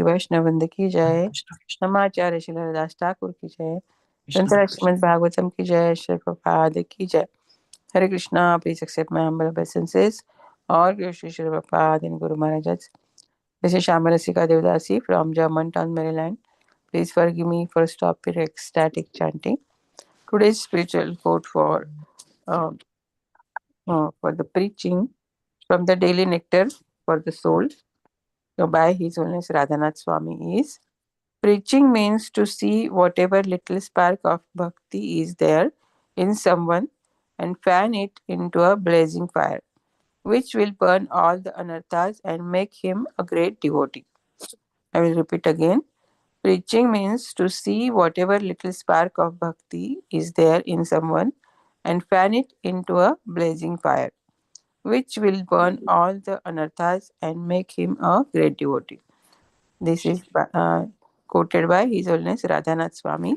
श्री वैष्णववृंद की जय, नमाचार्य श्री हरिदास ठाकुर की जय, संत श्रीमद् भागवतम की जय, श्री प्रभुपाद की जय. Hare Krishna, please accept my humble obeisances. All glory to Shri Prabhupada and Guru Maharaj. This is Shamarasika Devdasi from Germantown, Maryland. Please forgive me for stopping ecstatic chanting. Today's spiritual quote uh, for the preaching from the Daily Nectar for the Soul by His Holiness Radhanath Swami is: preaching means to see whatever little spark of bhakti is there in someone and fan it into a blazing fire, which will burn all the anarthas and make him a great devotee. I will repeat again. Preaching means to see whatever little spark of bhakti is there in someone and fan it into a blazing fire, which will burn all the anarthas and make him a great devotee. This is quoted by His Holiness Radhanath Swami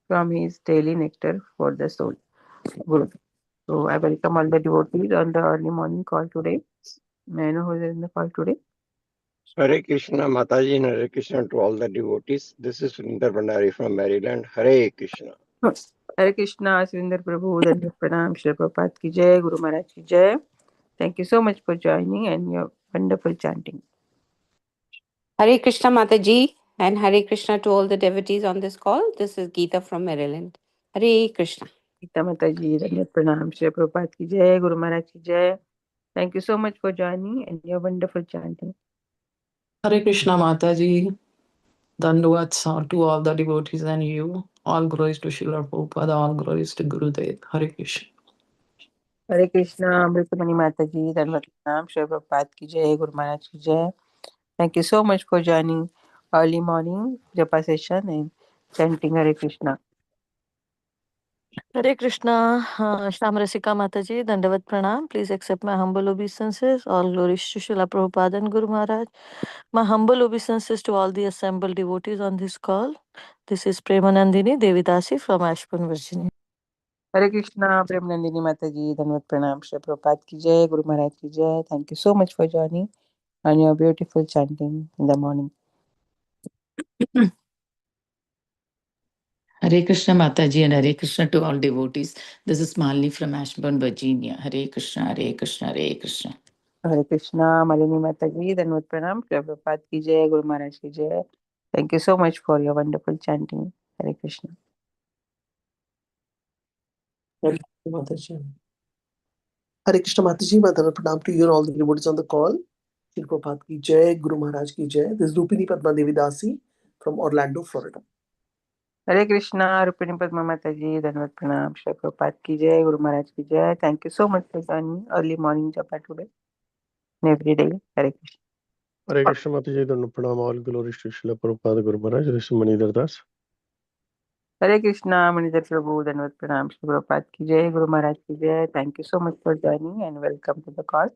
from his Daily Nectar for the Soul. Good. So I welcome all the devotees on the early morning call today. May I know who is in the call today? Hare Krishna Mataji and Hare Krishna to all the devotees. This is Sundar Bandari from Maryland. Hare Krishna. Hare Krishna, Sundar Prabhu, Dhanavad Pranam, Shri Prabhupada ki jai, Guru Maharaj ki jai. Thank you so much for joining and your wonderful chanting. Hare Krishna Mataji and Hare Krishna to all the devotees on this call. This is Geeta from Maryland. Hare Krishna. Geeta Mataji, Dhanavad Pranam, Shri Prabhupada ki jai, Guru Maharaj ki jai. Thank you so much for joining and your wonderful chanting. Hare Krishna Mataji, Dandavats to all the devotees and you. All glories to Srila Prabhupada, all glories to Gurudev. Hare Krishna. Hare Krishna, Amritamani Mataji, Dhanavad Pranam, Shri Prabhupada ki jai, Guru Maharaj ki jai. Thank you so much for joining early morning japa session and chanting Hare Krishna. Hare Krishna, Shamarasika Mataji, Dandavat Pranam. Please accept my humble obeisances. All glories to Srila Prabhupada and Guru Maharaj. My humble obeisances to all the assembled devotees on this call. This is Premanandini Devidasi from Ashburn, Virginia. Hare Krishna, Prem Nandini Mataji, Dhanavad Pranam, Shri Prabhupada ki jai, Guru Maharaj ki jai. Thank you so much for joining and your beautiful chanting in the morning. Hare Krishna Mataji and Hare Krishna to all devotees. This is Malini from Ashburn, Virginia. Hare Krishna, Hare Krishna, Hare Krishna. Hare Krishna, Malini Mataji, Dhanavad Pranam, Shri Prabhupada ki jai, Guru Maharaj ki jai. Thank you so much for your wonderful chanting. Hare Krishna. Hare Krishna Mataji. Hare Krishna Mataji, Madhana Pranam to you and all the devotees on the call. Shri Prabhupada ki jai, Guru Maharaj ki jai. This is Rupini Padma Devidasi from Orlando, Florida. Hare Krishna, Rupini Padma Mataji, Dhanavad Pranam, Shri Prabhupada ki jai, Guru Maharaj ki jai. Thank you so much for joining early morning japa today and every day. Hare Krishna. Hare Krishna Mataji, Dhanavad Pranam, all glories to Srila Prabhupada Guru Maharaj. This is Manidhar Das. Hare Krishna, Manidhar Prabhu, Dhanavad Pranam, Shri Prabhupada ki jai, Guru Maharaj ki jai. Thank you so much for joining and welcome to the call.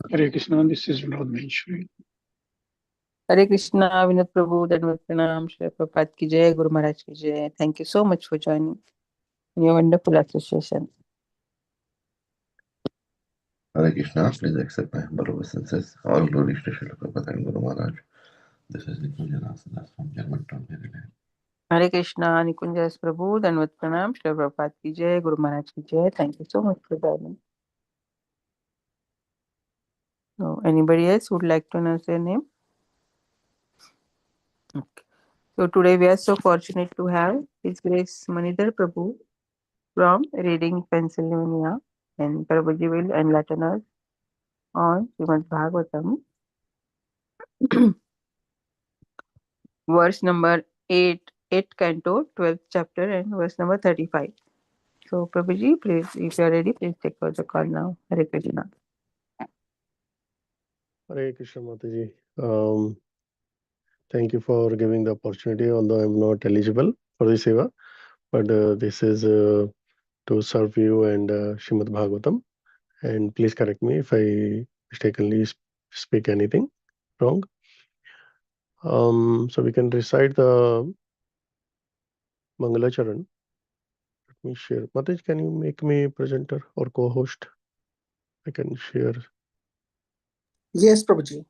Hare Krishna, this is Vinod Maheshwari. Hare Krishna, Vinod Prabhu, Dhanavad Pranam, Shri Prabhupada ki jai, Guru Maharaj ki jai. Thank you so much for joining in your wonderful association. Hare Krishna, please accept my humble obeisances. All glories to Srila Prabhupada and Guru Maharaj. This is Nikunja Das from Germantown, Maryland. Hare Krishna, Nikunjas Prabhu, Dhanavad Pranam, Shri Prabhupada ki jai, Guru Maharaj ki jai. Thank you so much for joining. So, anybody else would like to announce their name? Okay. So today we are so fortunate to have His Grace Manidhar Prabhu from Reading, Pennsylvania, and Prabhuji will enlighten us on Srimad Bhagavatam, verse number 8 canto, 12th chapter, and verse number 35. So Prabhuji, please, if you are ready, please take over the call now. Hare Krishna. Hare Krishna Mataji. Thank you for giving the opportunity, although I'm not eligible for the seva, but this is to serve you and Srimad Bhagavatam. And please correct me if I mistakenly speak anything wrong. So we can recite the Mangala Charan. Let me share. Mataji, can you make me presenter or co-host? I can share. Yes, Prabhuji.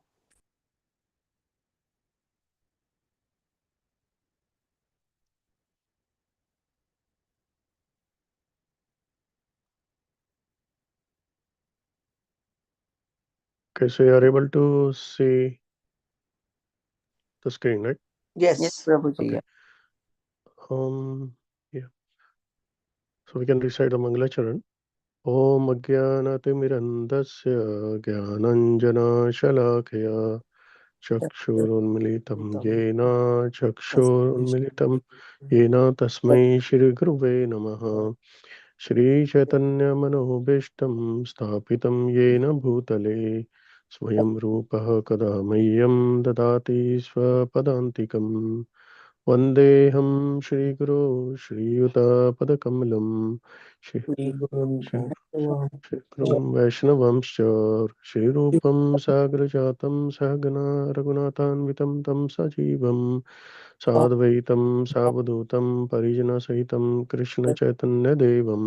Okay, so you are able to see the screen, right? Yes, Yes. Prabhuji. Okay. Yeah. So we can recite the Mangalacharan. Om Ajnanatimirandasya Jnananjana चक्षुरुन्मिलितं येन चक्षुरुन्मिलितं येन तस्मै श्रीगुरुवे नमः श्रीचैतन्यमनोभीष्टं स्थापितं येन भूतले स्वयं रूपः कदा मह्यं ददाति स्वपदान्तिकं वन्देऽहं श्रीगुरो श्रीयुतापदकमलं श्रीगुरुं वैष्णवंश्च श्रीरूपं साग्रजातं सहगना रघुनाथान्वितं तं सजीवं साद्वैतं सावधूतं परिजनसहितं कृष्णचैतन्यदेवं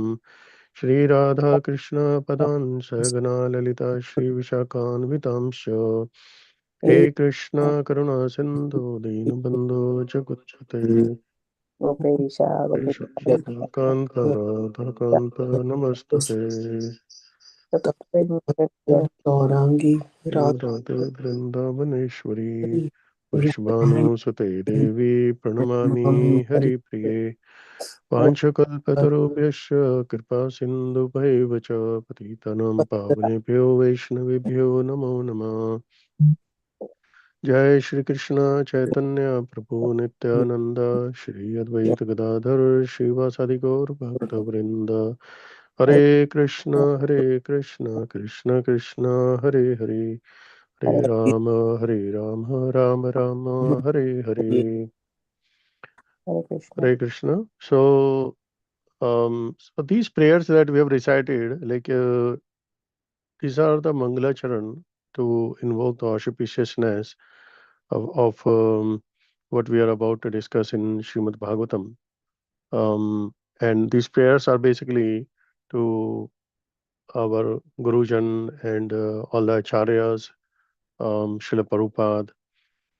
श्रीराधाकृष्णपदान् सहगना ललिता श्रीविशाखान्वितांश्च हे कृष्ण करुणा सिन्धु दीनबन्धो जगत्पते Gopesha, कान्त राधाकान्त नमस्तुते गौरांगी राधे वृन्दावनेश्वरी राधे वृषभानुसुते देवी प्रणमामि हरिप्रिये वाञ्छकल्पतरुभ्यश्च कृपा सिन्धुभैव च पतितानां पावनेभ्यो वैष्णवेभ्यो नमो नमः जय श्री कृष्ण चैतन्य प्रभु नित्यानंद श्री अद्वैत गदाधर श्रीवासादि गौर भक्त वृंद हरे Krishna Krishna Krishna Hare Hare Hare Ram Ram Ram Hare Hare Hare Krishna. Hare Krishna. So these prayers that we have recited, like these are the Mangala Charan to invoke the auspiciousness of what we are about to discuss in Srimad Bhagavatam. And these prayers are basically to our Gurujan and all the Acharyas, Srila Prabhupada,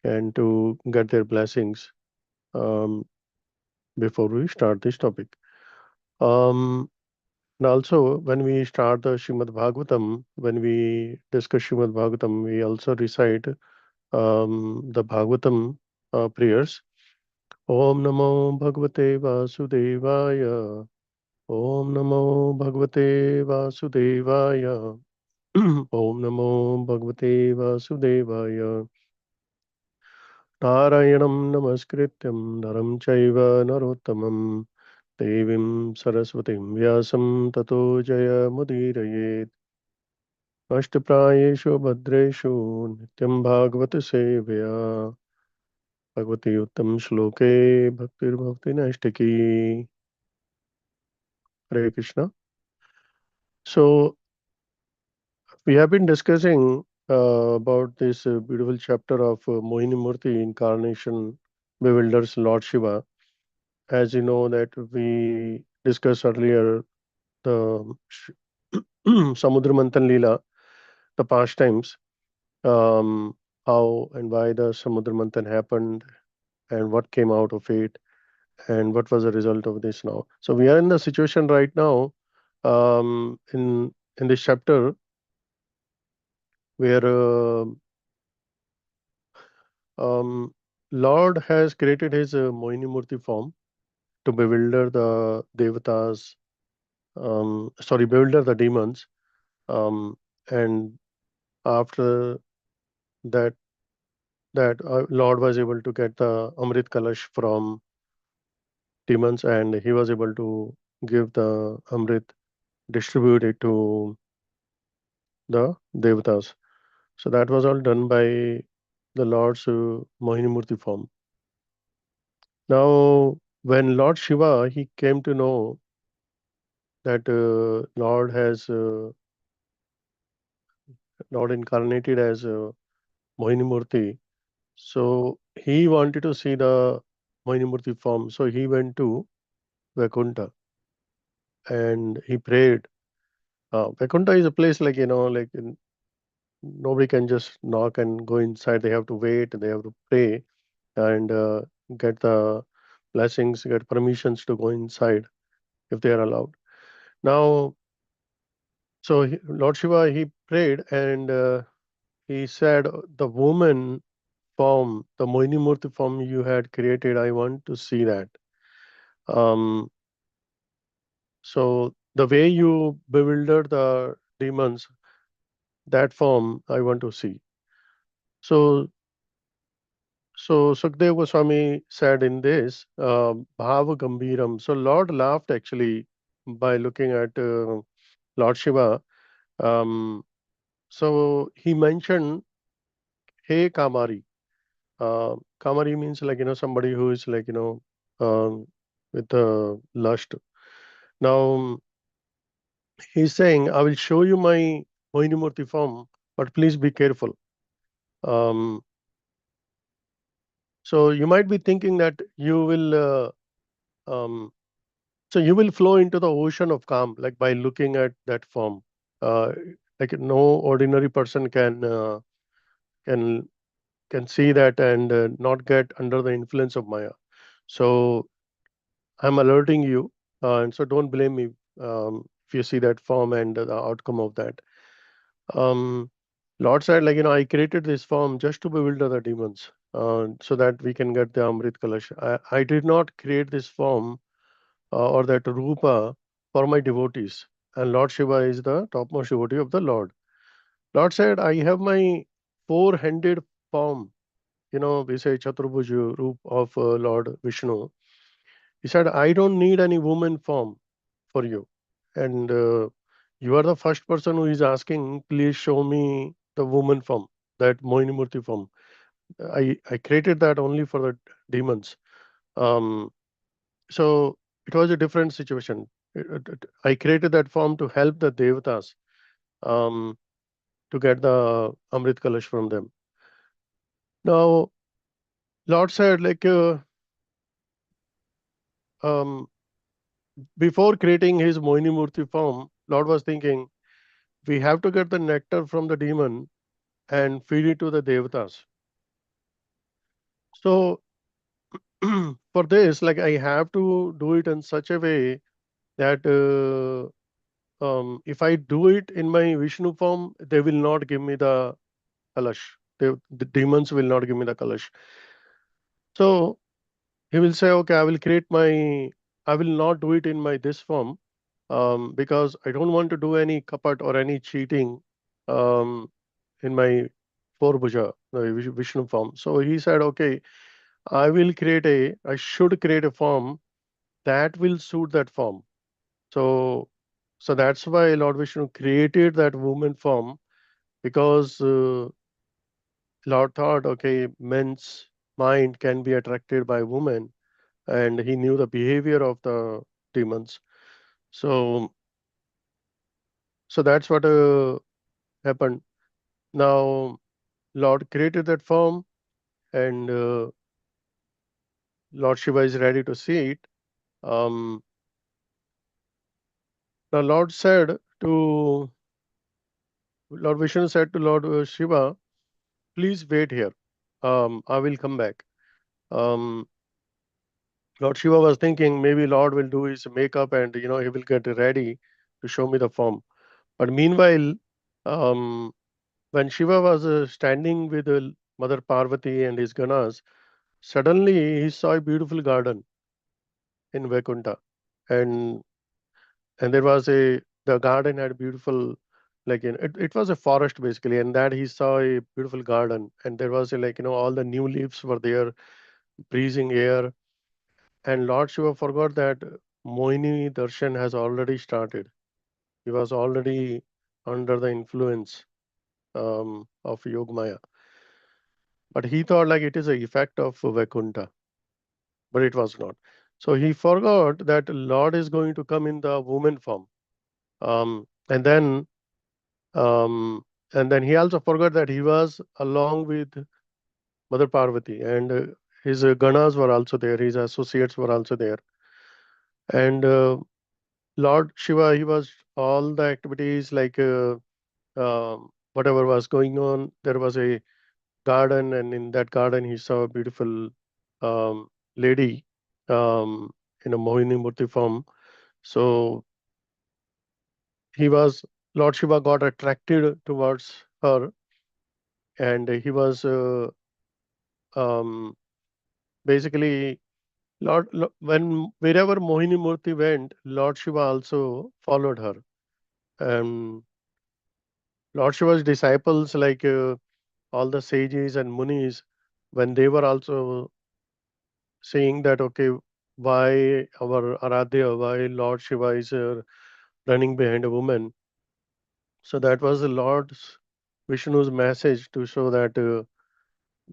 and to get their blessings um, before we start this topic. And also, when we start the Srimad Bhagavatam, when we discuss Srimad Bhagavatam, we also recite the Bhagavatam prayers. Om Namo Bhagavate Vasudevaya. Om Namo Bhagavate Vasudevaya. Om Namo Bhagavate Vasudevaya. Narayanam Namaskrityam Naram Chaiva Narottamam Devim Saraswatim Vyasam Tato Jaya Mudirayet Ashtaprayeshu Bhadreshu Nityam Bhagavata Sevaya Bhagavati Uttam Shloke Bhaktir Bhakti Nashtaki. Hare Krishna. So we have been discussing about this beautiful chapter of Mohini Murti incarnation bewilders Lord Shiva. As you know that we discussed earlier the Samudra Manthan Leela, the pastimes, how and why the Samudra Manthan happened and what came out of it and what was the result of this now. So we are in the situation right now in this chapter where Lord has created his Mohini Murti form to bewilder the devatas, bewilder the demons. And after that, Lord was able to get the Amrit Kalash from demons, and he was able to give the Amrit, distribute it to the devatas. So that was all done by the Lord's Mohini Murti form. Now, when Lord Shiva he came to know that Lord incarnated as Mohini Murti, so he wanted to see the Mohini Murti form. So he went to Vaikuntha and he prayed. Vaikuntha is a place like nobody can just knock and go inside. They have to wait, they have to pray and get the blessings, get permissions to go inside if they are allowed. Now, so Lord Shiva, he prayed and he said, the woman form, the Mohini Murti form you had created, I want to see that. So the way you bewildered the demons, that form I want to see. So Sukadeva Goswami said in this, Bhava Gambiram. So Lord laughed actually by looking at Lord Shiva. So he mentioned, Hey Kamari. Kamari means like, somebody who is like, with lust. Now he's saying, I will show you my Mohini Murti form, but please be careful. So you might be thinking that you will so you will flow into the ocean of calm, like by looking at that form. Like no ordinary person can see that and not get under the influence of Maya. So I'm alerting you, and so don't blame me if you see that form and the outcome of that. Lord said, like, I created this form just to bewilder the demons, so that we can get the Amrit Kalash. I did not create this form or that Rupa for my devotees. And Lord Shiva is the topmost devotee of the Lord. Lord said, I have my four-handed form. We say Chaturbhuj Roop of Lord Vishnu. He said, I don't need any woman form for you. And you are the first person who is asking, please show me the woman form, that Mohini Murti form. I created that only for the demons. So it was a different situation. I created that form to help the devatas to get the Amrit Kalash from them. Now, Lord said, like, before creating his Mohini Murti form, Lord was thinking, we have to get the nectar from the demon and feed it to the devatas. So for this, like, I have to do it in such a way that if I do it in my Vishnu form, they will not give me the Kalash. The demons will not give me the Kalash. So he will say, okay, I will not do it in my this form because I don't want to do any kapat or any cheating in my four bhuja, the Vishnu form. So he said, okay, I should create a form that will suit that form. So that's why Lord Vishnu created that woman form, because Lord thought, okay, men's mind can be attracted by women, and he knew the behavior of the demons. So that's what happened. Now, Lord created that form, and Lord Shiva is ready to see it. Now, Lord Vishnu said to Lord Shiva, please wait here. I will come back. Lord Shiva was thinking maybe Lord will do his makeup and he will get ready to show me the form. But meanwhile, um, when Shiva was standing with Mother Parvati and his Ganas, suddenly he saw a beautiful garden in Vaikuntha, and there was the garden had beautiful, like it was a forest basically, and that he saw a beautiful garden, and there was all the new leaves were there, breezing air. And Lord Shiva forgot that Mohini Darshan has already started. He was already under the influence of Yogmaya. But he thought like it is an effect of Vaikuntha, but it was not. So he forgot that Lord is going to come in the woman form. And then he also forgot that he was along with Mother Parvati, and his Ganas were also there, his associates were also there. And Lord Shiva, he was all the activities like whatever was going on. There was a garden, and in that garden he saw a beautiful lady in a Mohini Murti form. So Lord Shiva got attracted towards her, and he was basically wherever Mohini Murti went, Lord Shiva also followed her. And Lord Shiva's disciples, like all the sages and munis, when they were also saying that, okay, why our Aradhya, why Lord Shiva is running behind a woman. So that was the Lord's Vishnu's message to show that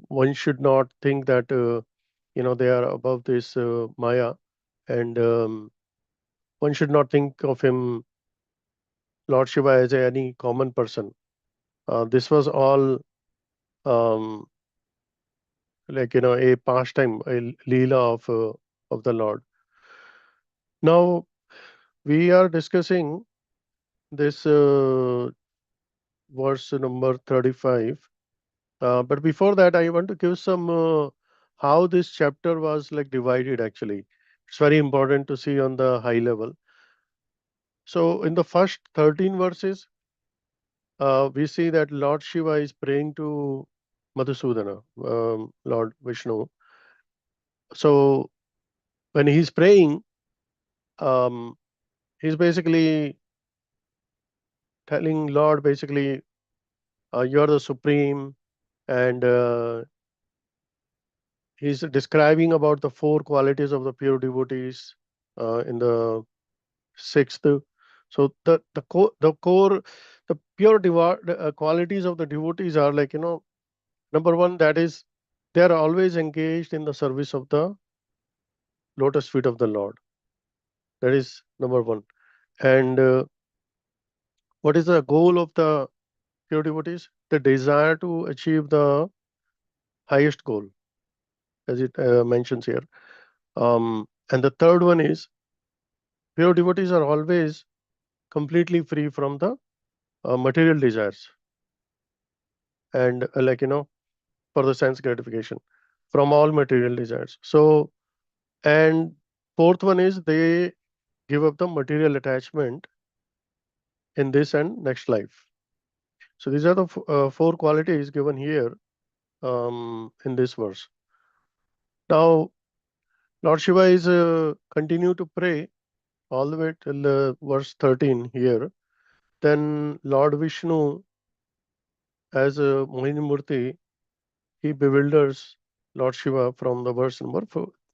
one should not think that they are above this Maya, and one should not think of him, Lord Shiva, as any common person. This was all um, like a pastime, a leela of the Lord. Now we are discussing this verse number 35. But before that, I want to give some how this chapter was like divided actually. It's very important to see on the high level. So in the first 13 verses, we see that Lord Shiva is praying to Madhusudana, Lord Vishnu. So when he's praying, he's basically telling Lord, basically, you're the supreme, and he's describing about the four qualities of the pure devotees in the sixth. So the pure qualities of the devotees are like, number one, that is they are always engaged in the service of the lotus feet of the Lord. That is number one. And what is the goal of the pure devotees? The desire to achieve the highest goal, as it mentions here. And the third one is pure devotees are always completely free from the material desires, and for the sense gratification, from all material desires. So, and fourth one is they give up the material attachment in this and next life. So these are the four qualities given here in this verse. Now, Lord Shiva is continue to pray all the way till verse 13 here. Then Lord Vishnu, as a Mohini Murti, he bewilders Lord Shiva from the verse number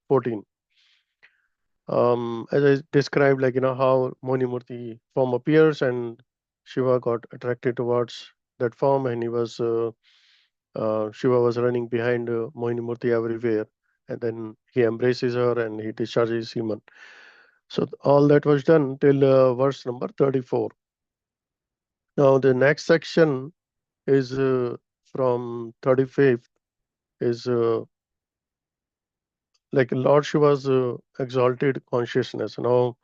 14. As I described, how Mohini Murti form appears, and Shiva got attracted towards that form, and Shiva was running behind Mohini Murti everywhere, and then he embraces her and he discharges semen. So all that was done till verse number 34. Now the next section is from 35th is like Lord Shiva's exalted consciousness. Now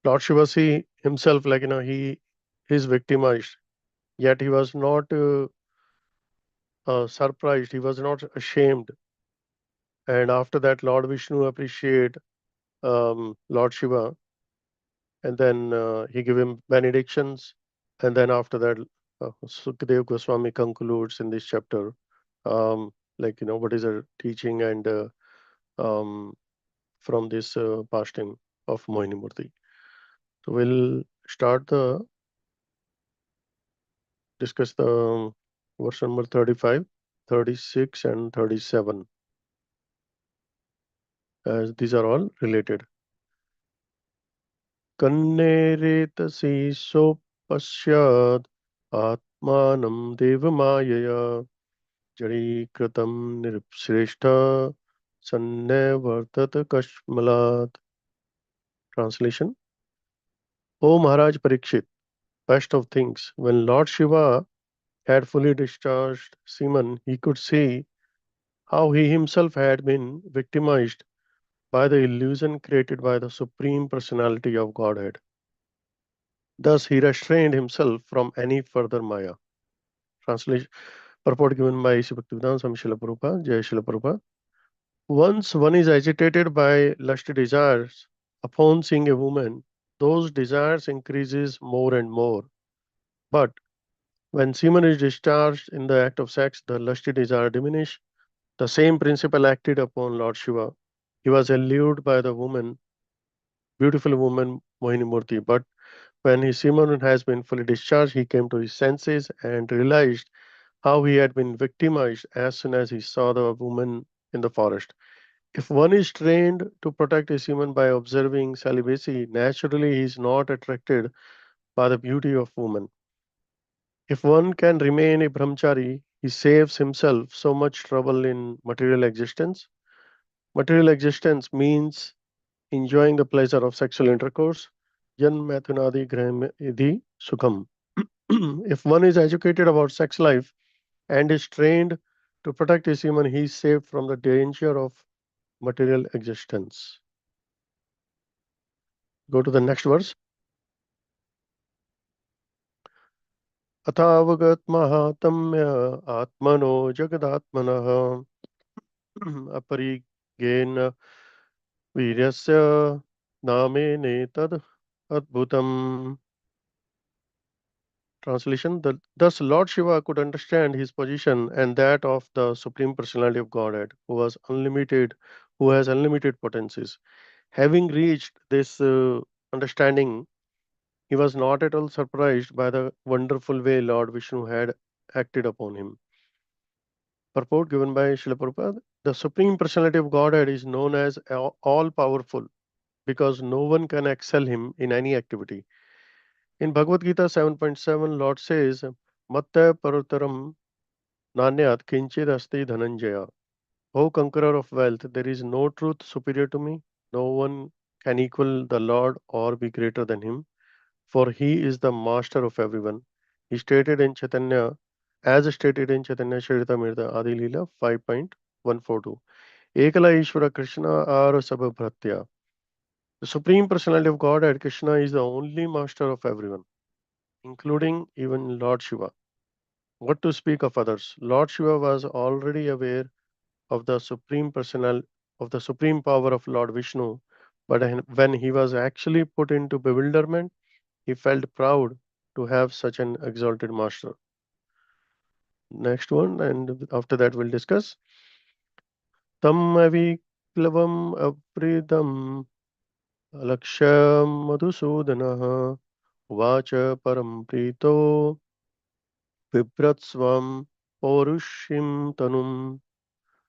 Lord Shiva see himself he is victimized, yet he was not surprised, he was not ashamed. And after that, Lord Vishnu appreciate Lord Shiva, and then he give him benedictions. And then after that, Sukadev Goswami concludes in this chapter, what is the teaching and from this pastime of Mohini Murti. So we'll discuss the verse number 35, 36, and 37, as these are all related. Kanneretasi sopasyad atmanam devamayaya jarikritam nirupshreshta sannevartat kashmalat. Translation: O Maharaj Parikshit, best of things, when Lord Shiva had fully discharged semen, he could see how he himself had been victimized by the illusion created by the Supreme Personality of Godhead. Thus, he restrained himself from any further Maya. Translation purport given by Sri Bhaktivedanta Swami Srila Prabhupada, Jai Srila Prabhupada. Once one is agitated by lusty desires, upon seeing a woman, those desires increases more and more. But when semen is discharged in the act of sex, the lusty desire diminish. The same principle acted upon Lord Shiva. He was allured by the woman, beautiful woman Mohini Murti, but when his semen has been fully discharged, he came to his senses and realized how he had been victimized as soon as he saw the woman in the forest. If one is trained to protect his semen by observing celibacy, naturally he is not attracted by the beauty of woman. If one can remain a brahmachari, he saves himself so much trouble in material existence. Material existence means enjoying the pleasure of sexual intercourse. Jan mathunadi graham sukham. If one is educated about sex life and is trained to protect his semen, he is saved from the danger of material existence. Go to the next verse. अथावगत महात्म्य आत्मनो जगदात्मनः अपरिज्ञेन वीर्यस्य नामेने तद adbhutam. Translation: Thus Lord Shiva could understand his position and that of the Supreme Personality of Godhead, who has unlimited potencies. Having reached this understanding, he was not at all surprised by the wonderful way Lord Vishnu had acted upon him. Purport given by Srila Prabhupada: The Supreme Personality of Godhead is known as all-powerful because no one can excel him in any activity. In Bhagavad Gita 7.7, Lord says, Matta Parutaram Nanyat Kinchid Asti Dhananjaya. O conqueror of wealth, there is no truth superior to me. No one can equal the Lord or be greater than him, for he is the master of everyone. He stated in Chaitanya, as stated in Chaitanya Charitamrita Adi Leela 5.142. Ekala Ishvara Krishna Ara Sabhabhratya. The Supreme Personality of Godhead, Krishna, is the only master of everyone, including even Lord Shiva. What to speak of others? Lord Shiva was already aware of the supreme power of Lord Vishnu, but when he was actually put into bewilderment, he felt proud to have such an exalted master. Next one, and after that we'll discuss. Tam aviklavam apridam laksham madhusudana vacha param prito vibratsvam porushim tanum.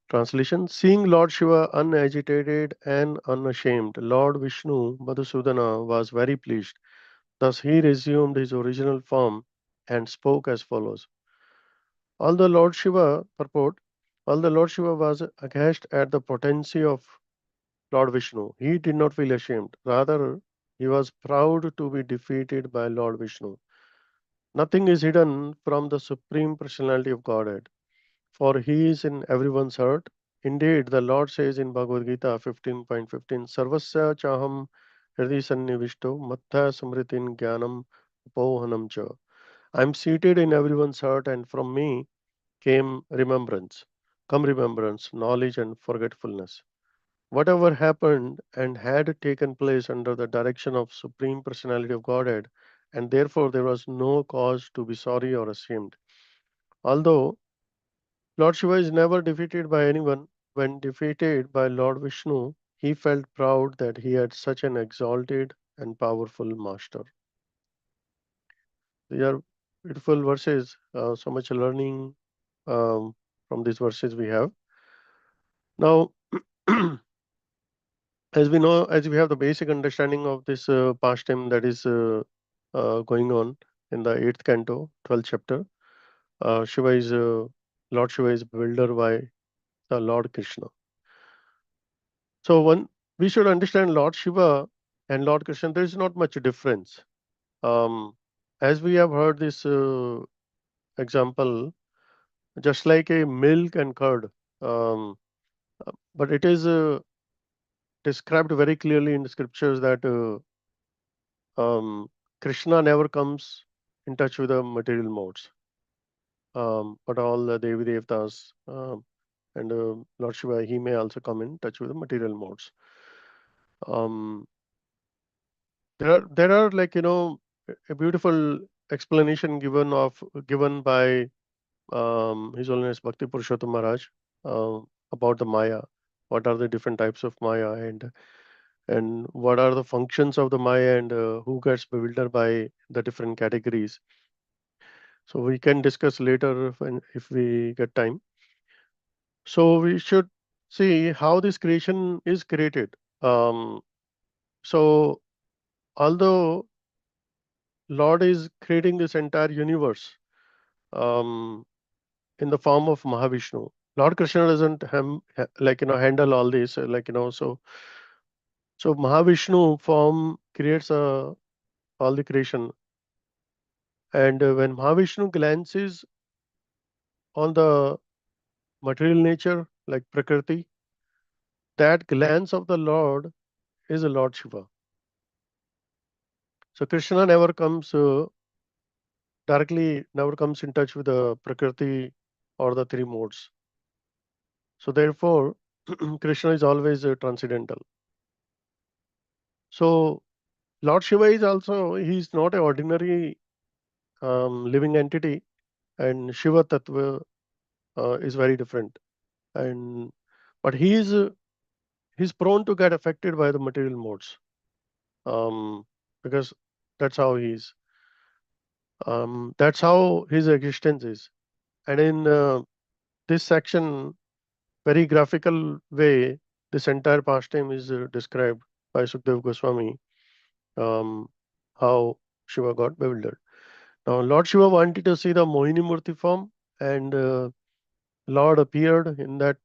Translation: Seeing Lord Shiva unagitated and unashamed, Lord Vishnu Madhusudana was very pleased. Thus he resumed his original form and spoke as follows. Although Lord Shiva was aghast at the potency of Lord Vishnu, he did not feel ashamed. Rather, he was proud to be defeated by Lord Vishnu. Nothing is hidden from the Supreme Personality of Godhead, for he is in everyone's heart. Indeed, the Lord says in Bhagavad Gita 15.15, Sarvasya chaham hriday sannivishto mattha smritin jnanam upohanam cha. I am seated in everyone's heart, and from me come remembrance, knowledge, and forgetfulness. Whatever happened and had taken place under the direction of Supreme Personality of Godhead, and therefore there was no cause to be sorry or ashamed. Although Lord Shiva is never defeated by anyone, when defeated by Lord Vishnu, he felt proud that he had such an exalted and powerful master. These are beautiful verses, so much learning from these verses we have. Now, as we know, as we have the basic understanding of this pastime that is going on in the 8th canto, 12th chapter, Lord Shiva is bewildered by the Lord Krishna. So we should understand Lord Shiva and Lord Krishna, there is not much difference. As we have heard this example, just like a milk and curd, but it is described very clearly in the scriptures that Krishna never comes in touch with the material modes. but all the Devi Devtas and Lord Shiva, he may also come in touch with the material modes. There are like a beautiful explanation given by His Holiness Bhakti Purushottam Maharaj about the Maya. What are the different types of Maya, and what are the functions of the Maya, and who gets bewildered by the different categories. So we can discuss later if we get time. So we should see how this creation is created. So although Lord is creating this entire universe um, in the form of Mahavishnu, Lord Krishna doesn't handle all this so Mahavishnu form creates all the creation, and when Mahavishnu glances on the material nature like Prakriti, that glance of the Lord is a Lord Shiva. So Krishna never comes in touch with the Prakriti or the three modes. So therefore, Krishna is always transcendental. So Lord Shiva he's not an ordinary living entity, and Shiva Tattva is very different. But he's prone to get affected by the material modes because that's how he's. That's how his existence is. And in this section, very graphical way, this entire pastime is described by Sukdev Goswami, how Shiva got bewildered. Now, Lord Shiva wanted to see the Mohini Murti form, and Lord appeared in that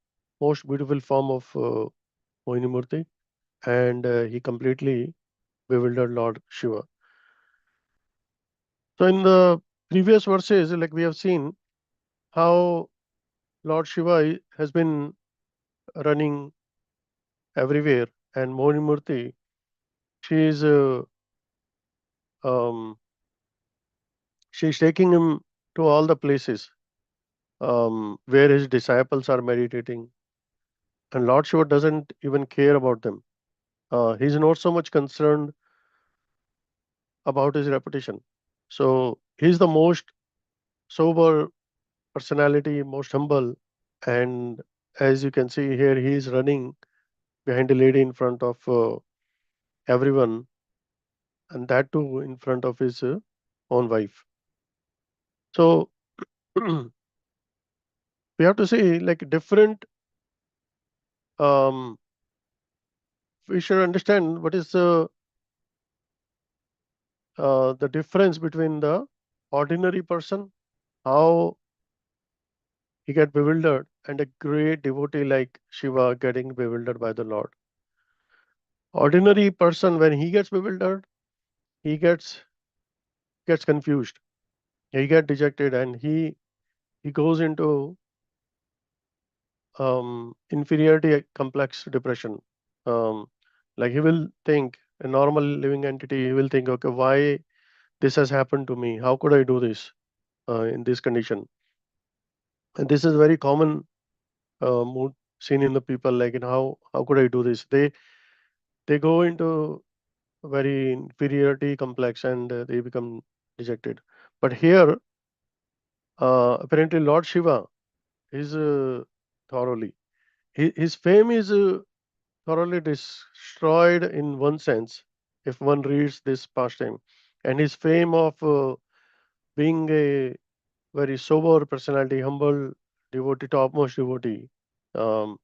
most beautiful form of Mohini Murti, and he completely bewildered Lord Shiva. So in the previous verses, like we have seen how Lord Shiva has been running everywhere, and Mohini Murti, she is um, she's taking him to all the places where his disciples are meditating, and Lord Shiva doesn't even care about them. He's not so much concerned about his reputation. So he's the most sober personality, most humble, and as you can see here, he is running behind a lady in front of everyone, and that too in front of his own wife. So we have to see like different. Um, we should understand what is the difference between the ordinary person, how he get bewildered, and a great devotee like Shiva getting bewildered by the Lord. Ordinary person, when he gets bewildered, he gets confused, he gets dejected, and he goes into inferiority complex depression. Um, like he will think, a normal living entity, he will think, okay, why this has happened to me? How could I do this in this condition? And this is very common mood seen in the people. Like, how could I do this? They go into very inferiority complex, and they become dejected. But here, apparently, Lord Shiva is thoroughly. His fame is thoroughly destroyed in one sense, if one reads this pastime, and his fame of being a very sober personality, humble devotee, topmost devotee, um,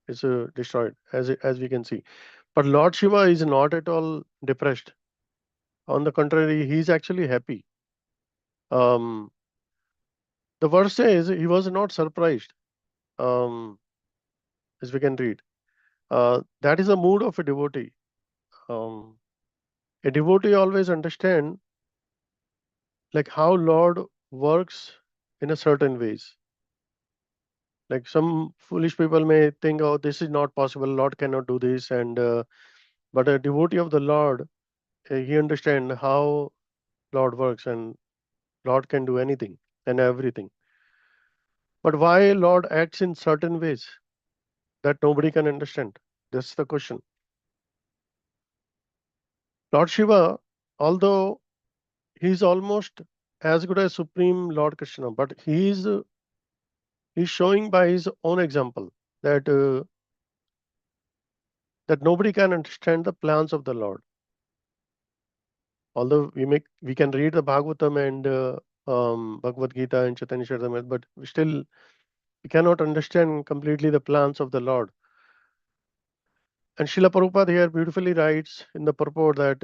is destroyed, as we can see. But Lord Shiva is not at all depressed. On the contrary, he is actually happy. Um, the verse says he was not surprised, um, as we can read. That is the mood of a devotee. Um, a devotee always understand like how Lord works in a certain ways. Like some foolish people may think, oh, this is not possible. Lord cannot do this, and but a devotee of the Lord, he understand how Lord works, and Lord can do anything and everything. But why Lord acts in certain ways that nobody can understand? That's the question. Lord Shiva, although he's almost as good as Supreme Lord Krishna, but he's showing by his own example that that nobody can understand the plans of the Lord. Although we can read the Bhagavatam and Bhagavad Gita and Chaitanya Charitamrita, but we cannot understand completely the plans of the Lord. And Srila Prabhupada here beautifully writes in the purport that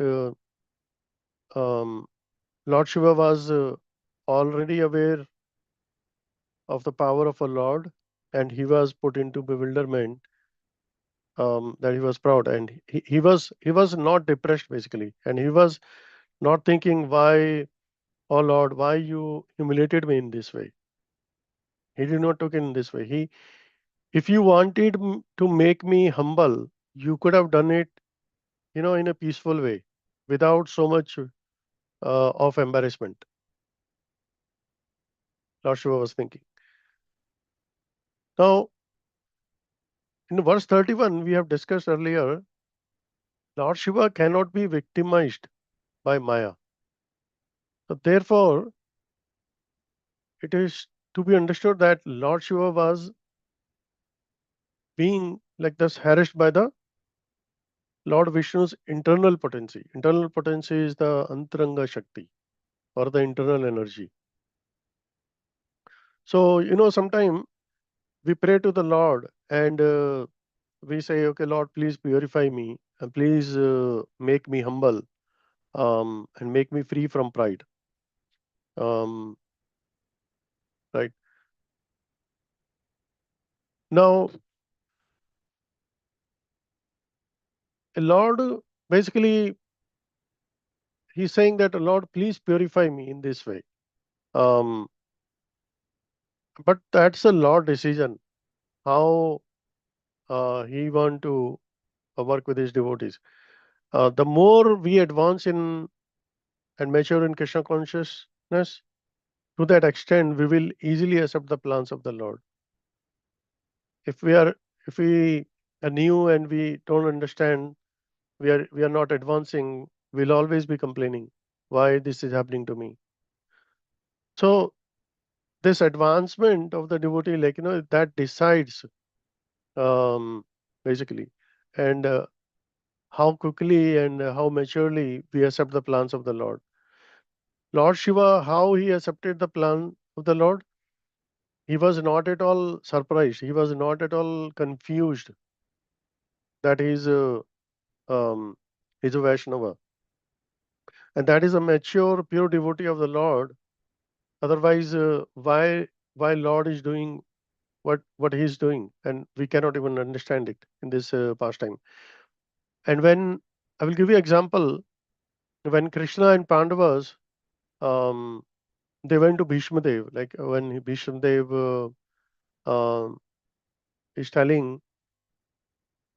Lord Shiva was already aware of the power of a Lord, and he was put into bewilderment, that he was proud, and he was not depressed basically, and he was not thinking, why, oh Lord, why you humiliated me in this way. He did not took it in this way. If you wanted to make me humble, you could have done it, in a peaceful way, without so much of embarrassment. Lord Shiva was thinking. Now, in verse 31, we have discussed earlier, Lord Shiva cannot be victimized by Maya. So therefore, it is to be understood that Lord Shiva was being like this harassed by the Lord Vishnu's internal potency. Internal potency is the Antaranga Shakti, or the internal energy. So, sometimes we pray to the Lord and we say, okay, Lord, please purify me and please make me humble, and make me free from pride. Right. Now, Lord, basically, he's saying that, Lord, please purify me in this way. But that's a Lord decision, how he want to work with his devotees. The more we advance in and mature in Krishna consciousness, to that extent, we will easily accept the plans of the Lord. If we are new and we don't understand, we are not advancing, we'll always be complaining, why this is happening to me. So this advancement of the devotee, that decides, basically, and how quickly and how maturely we accept the plans of the Lord. Lord Shiva, how he accepted the plan of the Lord, he was not at all surprised. He was not at all confused that he's a Vaishnava. And that is a mature, pure devotee of the Lord. Otherwise, why Lord is doing what he's doing, and we cannot even understand it in this pastime. And when I will give you example, when Krishna and Pandavas, um, they went to Bhishma Dev, like when Bhishma Dev is telling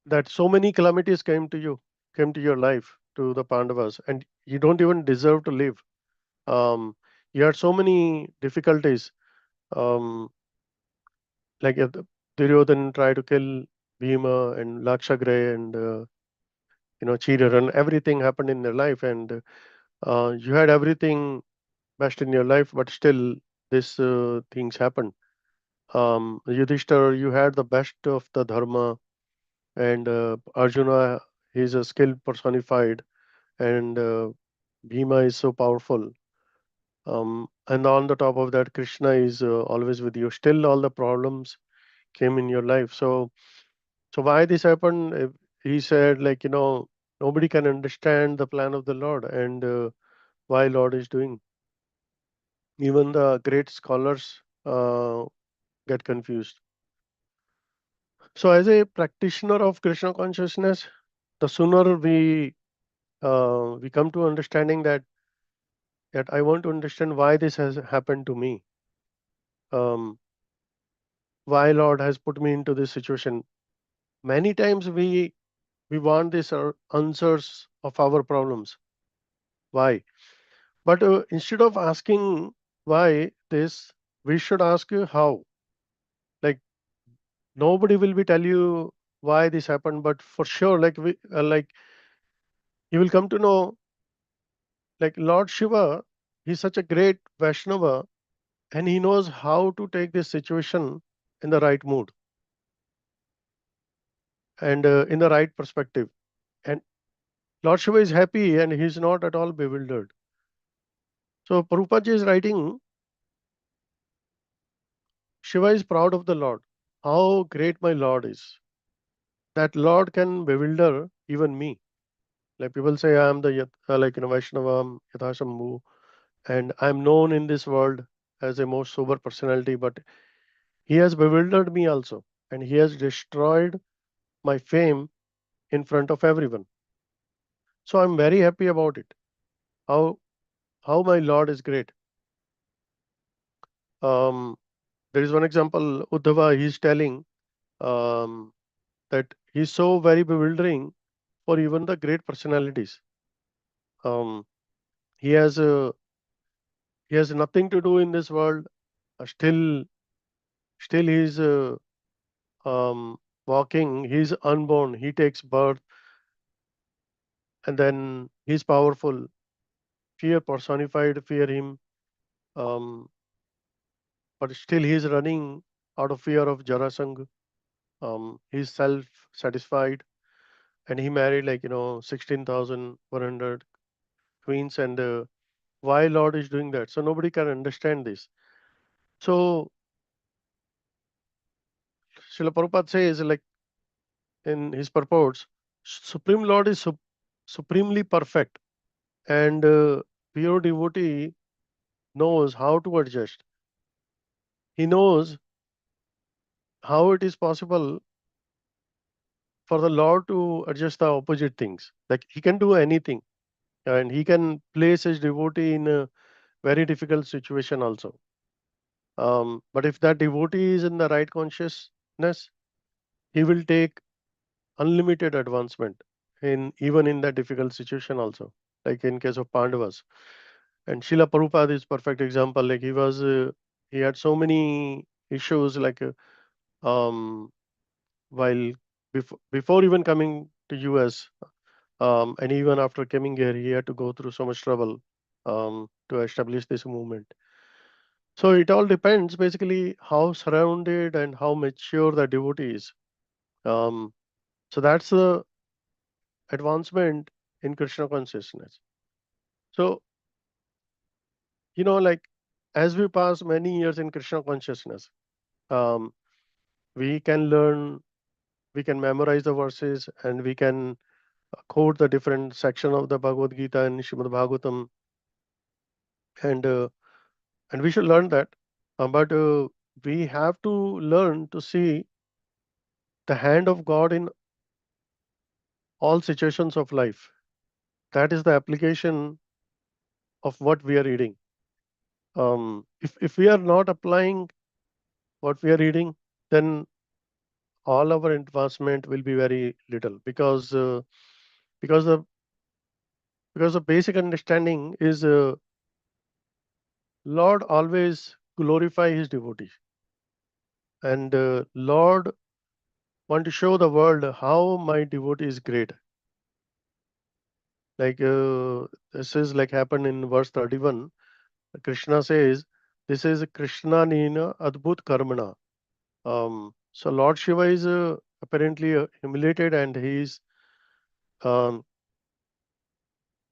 that so many calamities came to your life, to the Pandavas, and you don't even deserve to live. You had so many difficulties, um, like Duryodhan tried to kill Bhima and Lakshagre and Cheater, and everything happened in their life, and you had everything best in your life, but still these things happened. Yudhishthir, you had the best of the dharma, and Arjuna, he's a skill personified, and Bhima is so powerful. And on the top of that, Krishna is always with you. Still, all the problems came in your life. So why this happened? He said, nobody can understand the plan of the Lord, and why Lord is doing. Even the great scholars get confused. So, as a practitioner of Krishna consciousness, the sooner we come to understanding that I want to understand why this has happened to me, um, why Lord has put me into this situation. Many times we want these answers of our problems. Why? But instead of asking why this, we should ask how. nobody will be tell you why this happened, but for sure, like you will come to know, like Lord Shiva, he's such a great Vaishnava, and he knows how to take this situation in the right mood and in the right perspective. And Lord Shiva is happy and he's not at all bewildered. So Prabhupada is writing, Shiva is proud of the Lord. How great my Lord is. That Lord can bewilder even me. Like people say, I am the Vaishnavam, Yathashambhu, and I'm known in this world as a most sober personality, but he has bewildered me also, and he has destroyed my fame in front of everyone. So I'm very happy about it. How my Lord is great. There is one example, Uddhava, he's telling um, that he's so very bewildering for even the great personalities. Um, he has he has nothing to do in this world. Still he's walking. He's unborn. He takes birth, and then he's powerful. Fear personified, fear him. Um, but still he's running out of fear of Jarasangh. He's self-satisfied, and he married 16,100 queens. And why Lord is doing that? So nobody can understand this. So Srila Prabhupada says, like in his purports, Supreme Lord is supremely perfect, and pure devotee knows how to adjust. He knows how it is possible for the Lord to adjust the opposite things. Like he can do anything, and he can place his devotee in a very difficult situation also. But if that devotee is in the right consciousness, he will take unlimited advancement in even in that difficult situation also. Like in case of Pandavas, and Srila Prabhupada is perfect example. Like he had so many issues. Um, while before even coming to US, and even after coming here, he had to go through so much trouble to establish this movement. So it all depends basically how surrounded and how mature the devotee is. Um, so that's the advancement in Krishna consciousness. So, like as we pass many years in Krishna consciousness, um, we can learn, we can memorize the verses, and we can quote the different section of the Bhagavad Gita and Srimad Bhagavatam, and we should learn that. But we have to learn to see the hand of God in all situations of life. That is the application of what we are reading. If we are not applying what we are reading, then all our advancement will be very little, because the because the basic understanding is Lord always glorify his devotee, and Lord want to show the world how my devotee is great. Like this is like happened in verse 31. Krishna says, "This is Krishna Nina Adbhut Karmana." So Lord Shiva is apparently humiliated, and um,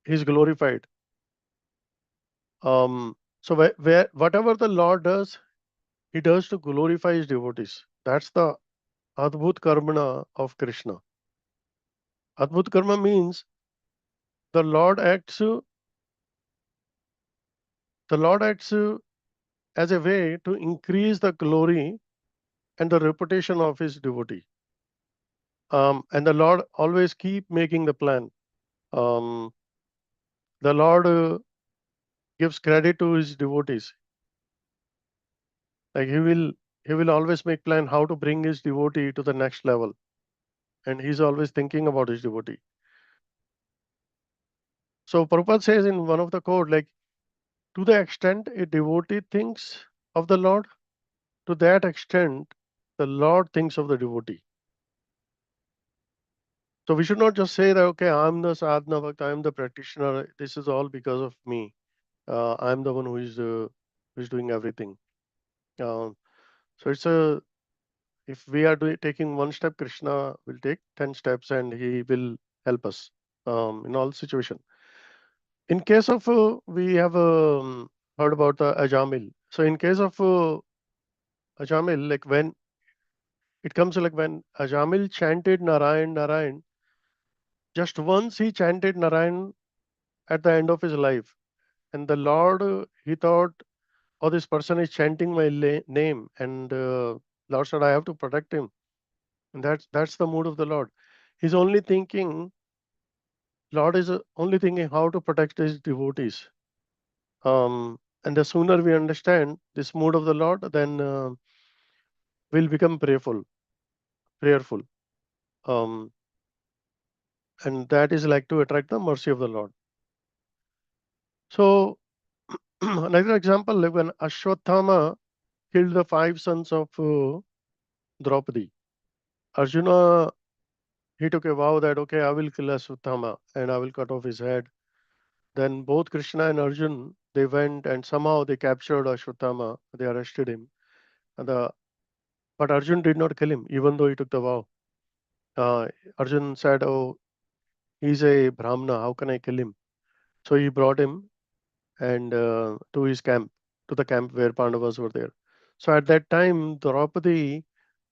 he's glorified. So whatever the Lord does, he does to glorify his devotees. That's the Adbhut Karmana of Krishna. Adbhut Karma means the Lord acts. The Lord acts as a way to increase the glory and the reputation of his devotee. And the Lord always keep making the plan. Um, the Lord gives credit to his devotees. Like he will always make plan how to bring his devotee to the next level, and he's always thinking about his devotee. So Prabhupada says in one of the quote, like, to the extent a devotee thinks of the Lord, to that extent the Lord thinks of the devotee. So we should not just say that, okay, I'm the sadhana bhakt, I'm the practitioner. This is all because of me. I'm the one who is doing everything. So it's a, if we are taking one step, Krishna will take 10 steps and he will help us in all situation. In case of, we have heard about the Ajamil. So in case of Ajamil, like when it comes like when Ajamil chanted Narayan, Narayan, just once he chanted Narayan at the end of his life. And the Lord, he thought, oh, this person is chanting my name. And Lord said, I have to protect him. And that's the mood of the Lord. He's only thinking, Lord is only thinking how to protect his devotees. And the sooner we understand this mood of the Lord, then we'll become prayerful. And that is like to attract the mercy of the Lord. So another example, like when Ashwatthama killed the 5 sons of Draupadi, Arjuna, he took a vow that, okay, I will kill Ashwatthama and I will cut off his head. Then both Krishna and Arjun, they went and somehow they captured Ashwatthama. They arrested him. But Arjun did not kill him, even though he took the vow. Arjun said, oh, he's a Brahmana, how can I kill him? So he brought him and to his camp, to the camp where Pandavas were there. So at that time, Draupadi,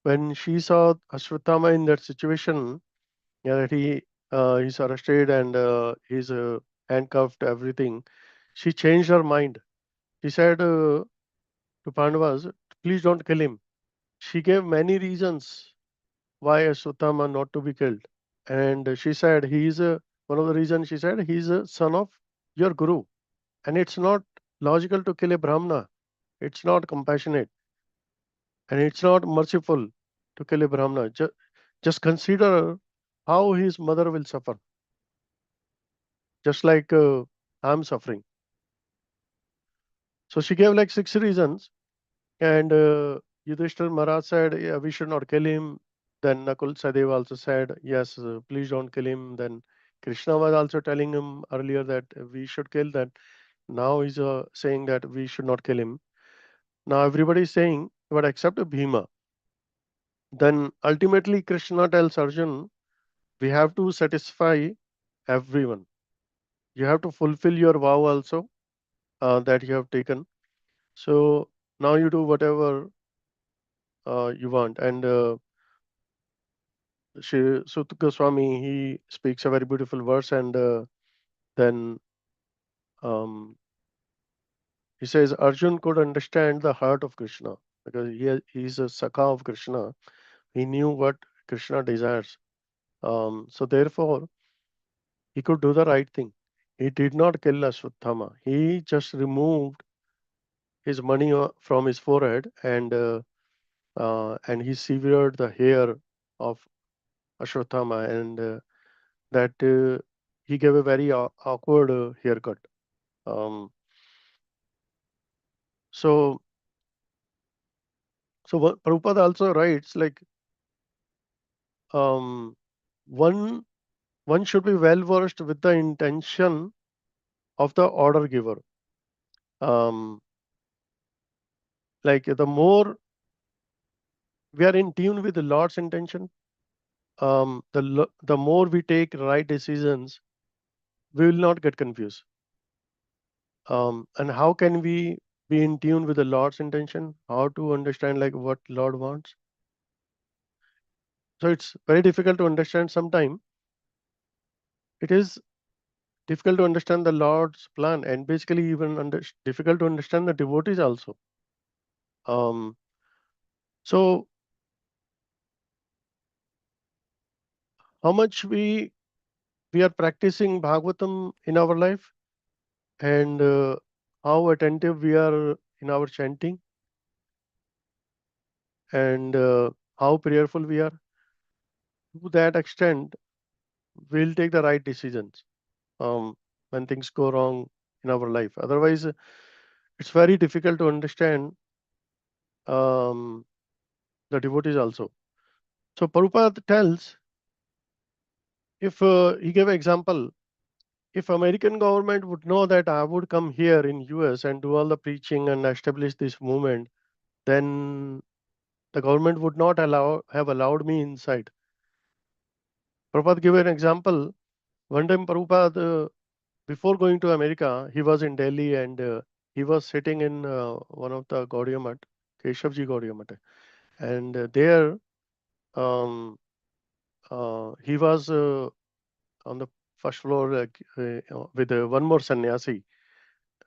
when she saw Ashwatthama in that situation, yeah, that he's arrested and he's handcuffed, everything, she changed her mind. She said to Pandavas, please don't kill him. She gave many reasons why Ashwatthama not to be killed. And she said, one of the reasons she said, he's a son of your guru. And it's not logical to kill a Brahmana. It's not compassionate. And it's not merciful to kill a Brahmana. Just consider how his mother will suffer. Just like I'm suffering. So she gave like 6 reasons. And Yudhishthir Maharaj said, yeah, we should not kill him. Then Nakul Sadev also said, yes, please don't kill him. Then Krishna was also telling him earlier that we should kill that. Now he's saying that we should not kill him. Now everybody is saying, but except Bhima. Then ultimately Krishna tells Arjun, we have to satisfy everyone. You have to fulfill your vow also that you have taken. So now you do whatever you want. And Sut Goswami, he speaks a very beautiful verse, and then he says Arjun could understand the heart of Krishna because he's a Sakha of Krishna. He knew what Krishna desires. So therefore, he could do the right thing. He did not kill Ashwatthama. He just removed his money from his forehead and he severed the hair of Ashwatthama, and that he gave a very awkward haircut. So what Prabhupada also writes, like one should be well versed with the intention of the order giver. Like the more we are in tune with the Lord's intention, the more we take right decisions, we will not get confused. And how can we be in tune with the Lord's intention? How to understand like what Lord wants? So it's very difficult to understand sometimes. It is difficult to understand the Lord's plan, and basically even difficult to understand the devotees also. So how much we are practicing Bhagavatam in our life, and how attentive we are in our chanting, and how prayerful we are. To that extent, we'll take the right decisions when things go wrong in our life. Otherwise, it's very difficult to understand the devotees also. So Prabhupada tells, if he gave an example, if American government would know that I would come here in US and do all the preaching and establish this movement, then the government would not have allowed me inside. Prabhupada gave an example. One time Prabhupada, before going to America, he was in Delhi and he was sitting in one of the Gaudiya Math, Keshavji Gaudiya Math. And there he was on the first floor with one more sannyasi.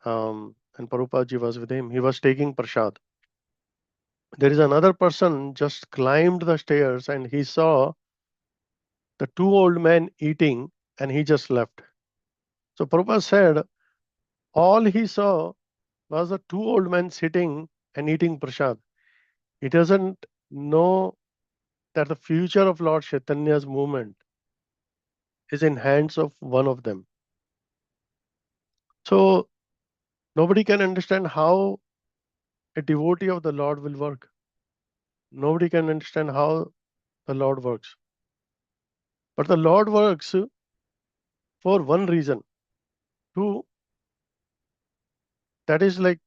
And Prabhupada was with him. He was taking prasad. There is another person just climbed the stairs and he saw the two old men eating and he just left. So Prabhupada said, all he saw was the two old men sitting and eating prasad. He doesn't know that the future of Lord Chaitanya's movement is in hands of one of them. So nobody can understand how a devotee of the Lord will work. Nobody can understand how the Lord works. But the Lord works for one reason. That is like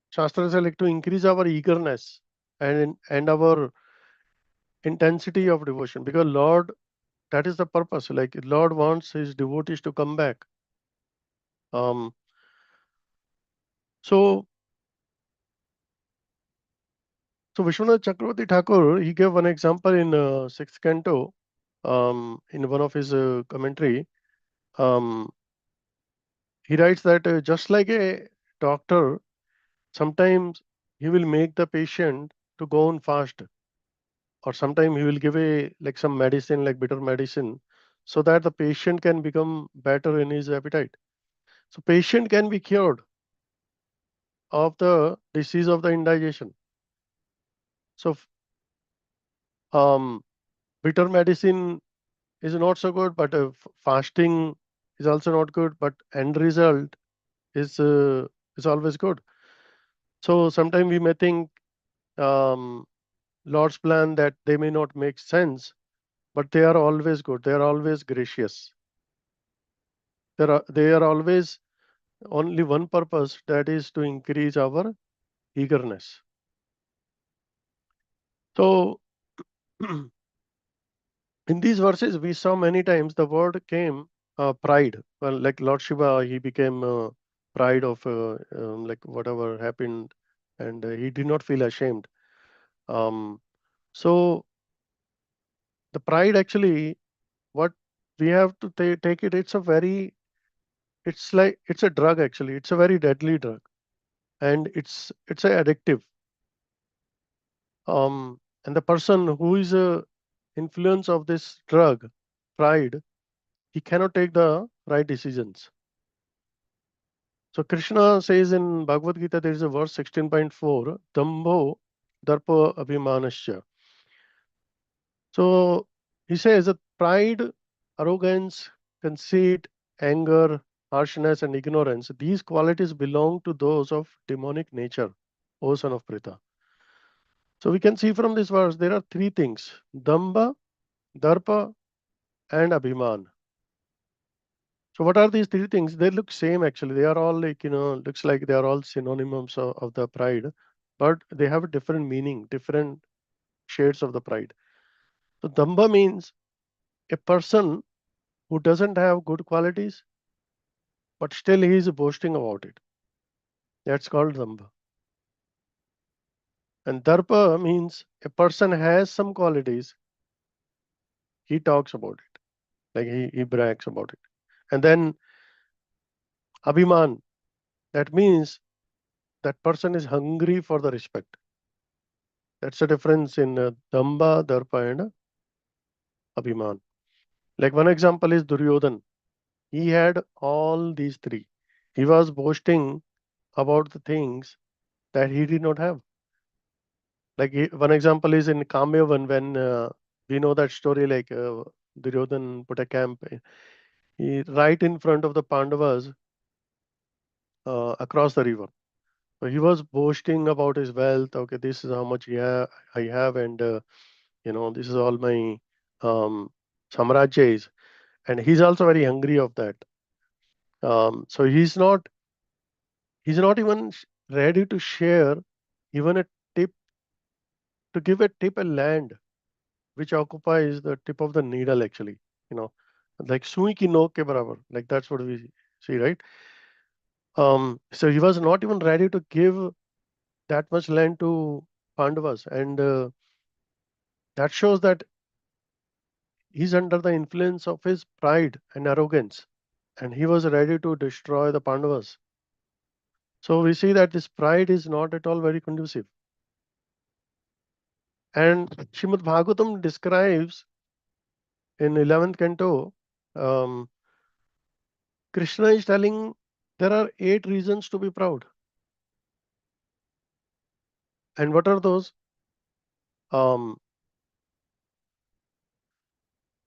Shastras say, like to increase our eagerness and our intensity of devotion. Because Lord, that is the purpose. Like Lord wants his devotees to come back. So Vishwanath Chakravarti Thakur, he gave one example in sixth canto, in one of his commentary. He writes that just like a doctor, sometimes he will make the patient to go on fast, or sometimes he will give like some medicine, like bitter medicine, so that the patient can become better in his appetite. So patient can be cured of the disease of the indigestion. So bitter medicine is not so good, but fasting is also not good, but end result is always good. So sometimes we may think Lord's plan that they may not make sense, but they are always good. They are always gracious. They are always only one purpose, that is to increase our eagerness. So in these verses, we saw many times the word came pride. Well, like Lord Shiva, he became pride of like whatever happened, and he did not feel ashamed. So the pride actually, what we have to take it, it's a drug actually. It's a very deadly drug, and it's a addictive. And the person who is a influence of this drug, pride, he cannot take the right decisions. So Krishna says in Bhagavad Gita, there is a verse 16.4, Dambho Darpa Abhimanasya. So he says that pride, arrogance, conceit, anger, harshness, and ignorance, these qualities belong to those of demonic nature, O son of Pritha. So we can see from this verse, there are three things, Damba, Darpa, and Abhiman. So what are these three things? They look same actually. They are all like, looks like they are all synonyms of the pride, but they have a different meaning, different shades of the pride. So Damba means a person who doesn't have good qualities, but still he is boasting about it. That's called Damba. And Darpa means a person has some qualities, he talks about it, like he brags about it. And then Abhiman, that means that person is hungry for the respect. That's the difference in Damba, Darpa, and Abhiman. Like one example is Duryodhan. He had all these three. He was boasting about the things that he did not have. Like one example is in Kamyavan, when we know that story, like Duryodhan put a camp right in front of the Pandavas across the river. So he was boasting about his wealth. Okay, this is how much I have, and this is all my samrajya is, and he's also very hungry of that. So he's not even ready to share even a tip, to give a tip, a land which occupies the tip of the needle, actually, like sui ki nok ke barabar, like that's what we see, right? So he was not even ready to give that much land to Pandavas, and that shows that he's under the influence of his pride and arrogance, and he was ready to destroy the Pandavas. So we see that this pride is not at all very conducive. And Srimad Bhagavatam describes in 11th canto, Krishna is telling there are 8 reasons to be proud. And what are those? The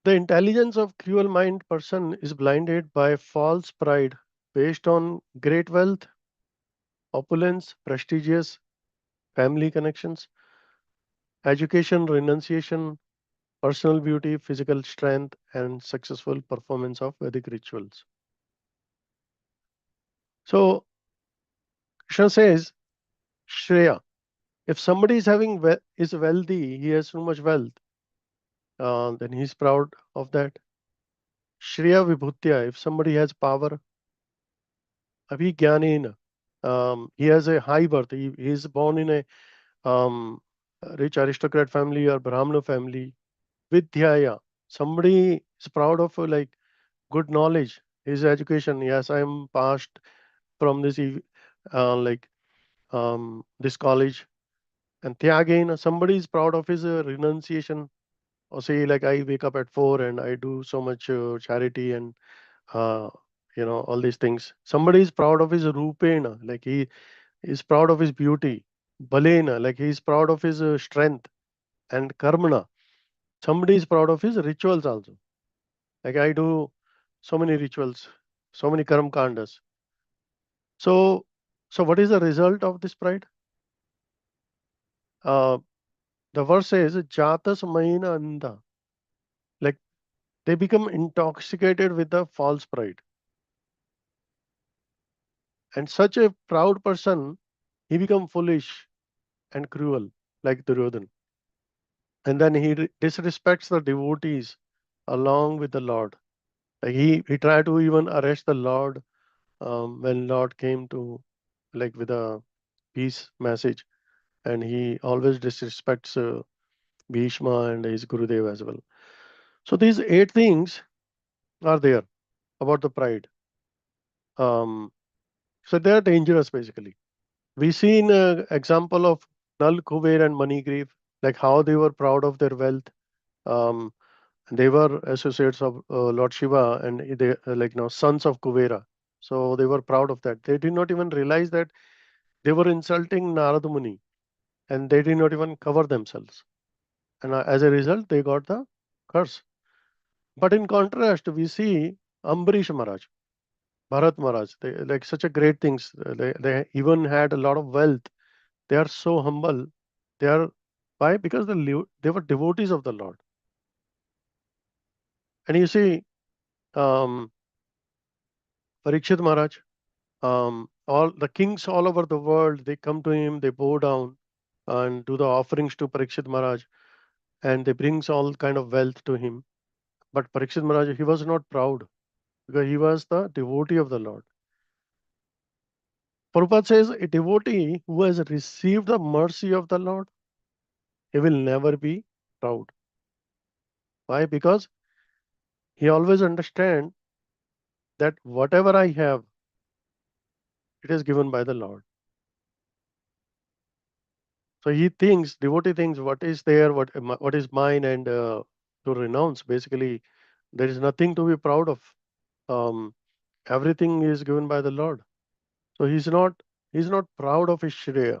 intelligence of cruel mind person is blinded by false pride based on great wealth, opulence, prestigious family connections, education, renunciation, personal beauty, physical strength, and successful performance of Vedic rituals. So Krishna says, Shreya, if somebody is is wealthy, he has so much wealth, then he's proud of that. Shreya Vibhutya, if somebody has power, Abhigyanena, he has a high birth. He is born in a rich aristocrat family or Brahmana family. Vidyaya, somebody is proud of like good knowledge, his education. Yes, I am passed from this this college. And Tyagena, somebody is proud of his renunciation, or say like I wake up at 4 and I do so much charity and uh, all these things. Somebody is proud of his rupena, like he is proud of his beauty. Balena, like he is proud of his strength. And karmana, somebody is proud of his rituals also. Like I do so many rituals, so many karma kandas. So what is the result of this pride? Uh, the verse says, Jatas Maina Anda. Like they become intoxicated with the false pride. And such a proud person, he become foolish and cruel, like Duryodhan. And then he disrespects the devotees along with the Lord. Like he tried to even arrest the Lord when Lord came to like with a peace message, and he always disrespects Bhishma and his Gurudev as well. So these 8 things are there about the pride. So they are dangerous basically. We see in example of Nal, Kuber and Manigriv, like how they were proud of their wealth. Um, they were associates of Lord Shiva, and they sons of Kuvera. So they were proud of that. They did not even realize that they were insulting Narada Muni, and they did not even cover themselves. And as a result, they got the curse. But in contrast, we see Ambarish Maharaj, Bharat Maharaj, they like such a great things. They even had a lot of wealth. They are so humble. They are why? Because they were devotees of the Lord. And you see, Parikshit Maharaj, all the kings all over the world, they come to him, they bow down and do the offerings to Parikshit Maharaj, and they brings all kind of wealth to him. But Parikshit Maharaj, he was not proud because he was the devotee of the Lord. Prabhupada says a devotee who has received the mercy of the Lord, he will never be proud. Why? Because he always understands that whatever I have, it is given by the Lord. So he thinks, devotee thinks, what is there, what is mine, and to renounce. Basically, there is nothing to be proud of. Everything is given by the Lord. So he's not proud of his shreya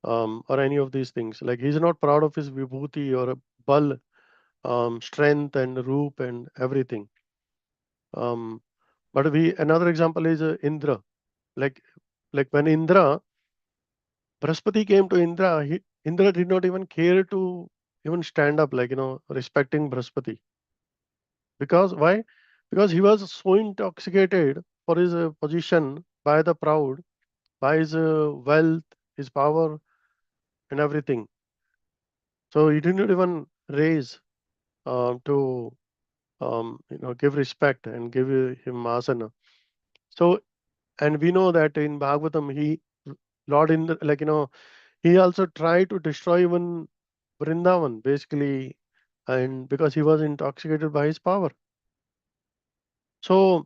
or any of these things. Like he's not proud of his vibhuti or bal, strength and roop and everything. But another example is Indra. Like when Indra Brihaspati came to Indra, Indra did not even care to even stand up, like, respecting Brihaspati. Because why? Because he was so intoxicated for his position by the proud, by his wealth, his power, and everything. So he didn't even raise to give respect and give him asana. So, and we know that in Bhagavatam, Lord Indra, he also tried to destroy even Vrindavan, basically, and because he was intoxicated by his power. So,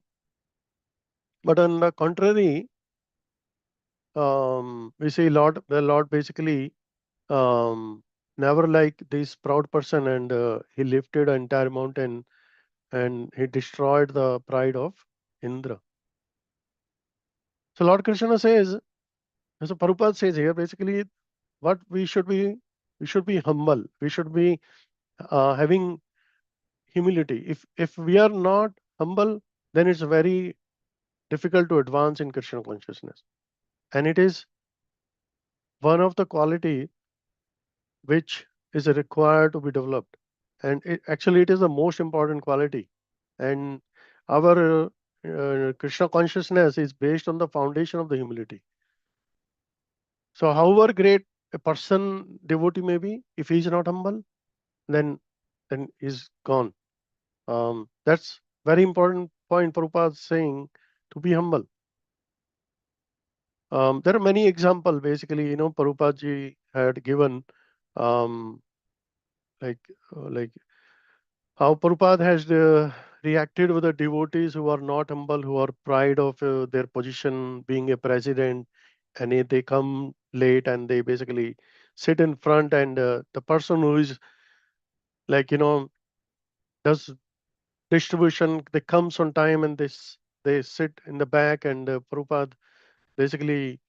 but on the contrary, we see the Lord basically never like this proud person, and he lifted an entire mountain and he destroyed the pride of Indra. So Lord Krishna says, so Prabhupada says here, basically, what we should be humble. We should be having humility. If we are not humble, then it's very difficult to advance in Krishna consciousness. And it is one of the quality which is required to be developed. And actually, it is the most important quality. And our Krishna consciousness is based on the foundation of the humility. So, however great a person, devotee may be, if he is not humble, then he's gone. That's very important point Prabhupada is saying, to be humble. There are many examples. Basically, Prabhupada ji had given, um, like how Prabhupada has reacted with the devotees who are not humble, who are pride of their position, being a president, and they come late and they basically sit in front, and the person who is like does distribution, they comes on time and they sit in the back, and Prabhupada basically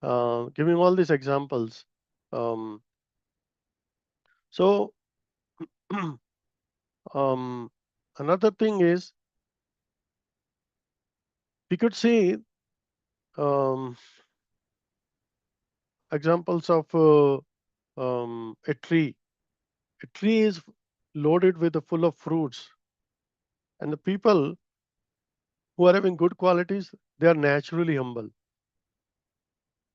giving all these examples. Um, so another thing is, we could see um, examples of a tree. A tree is loaded with full of fruits, and the people who are having good qualities, they are naturally humble.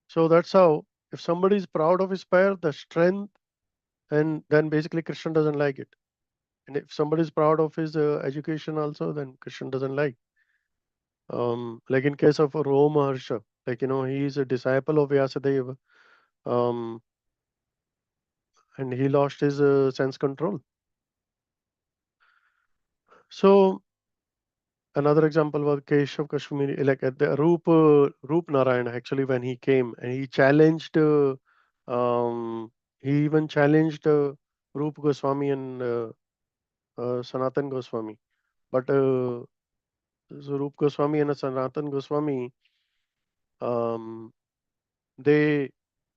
So that's how, if somebody is proud of his pair, the strength, and then basically Krishna doesn't like it. And if somebody is proud of his education also, then Krishna doesn't like. Like in case of Roma Harsha, he is a disciple of Vyasadeva, um, and he lost his sense control. So another example was Keshav Kashmiri, like at the Roop Narayana, actually, when he came and he challenged, he even challenged Roop Goswami and Sanatan Goswami. But so Roop Goswami and Sanatan Goswami, they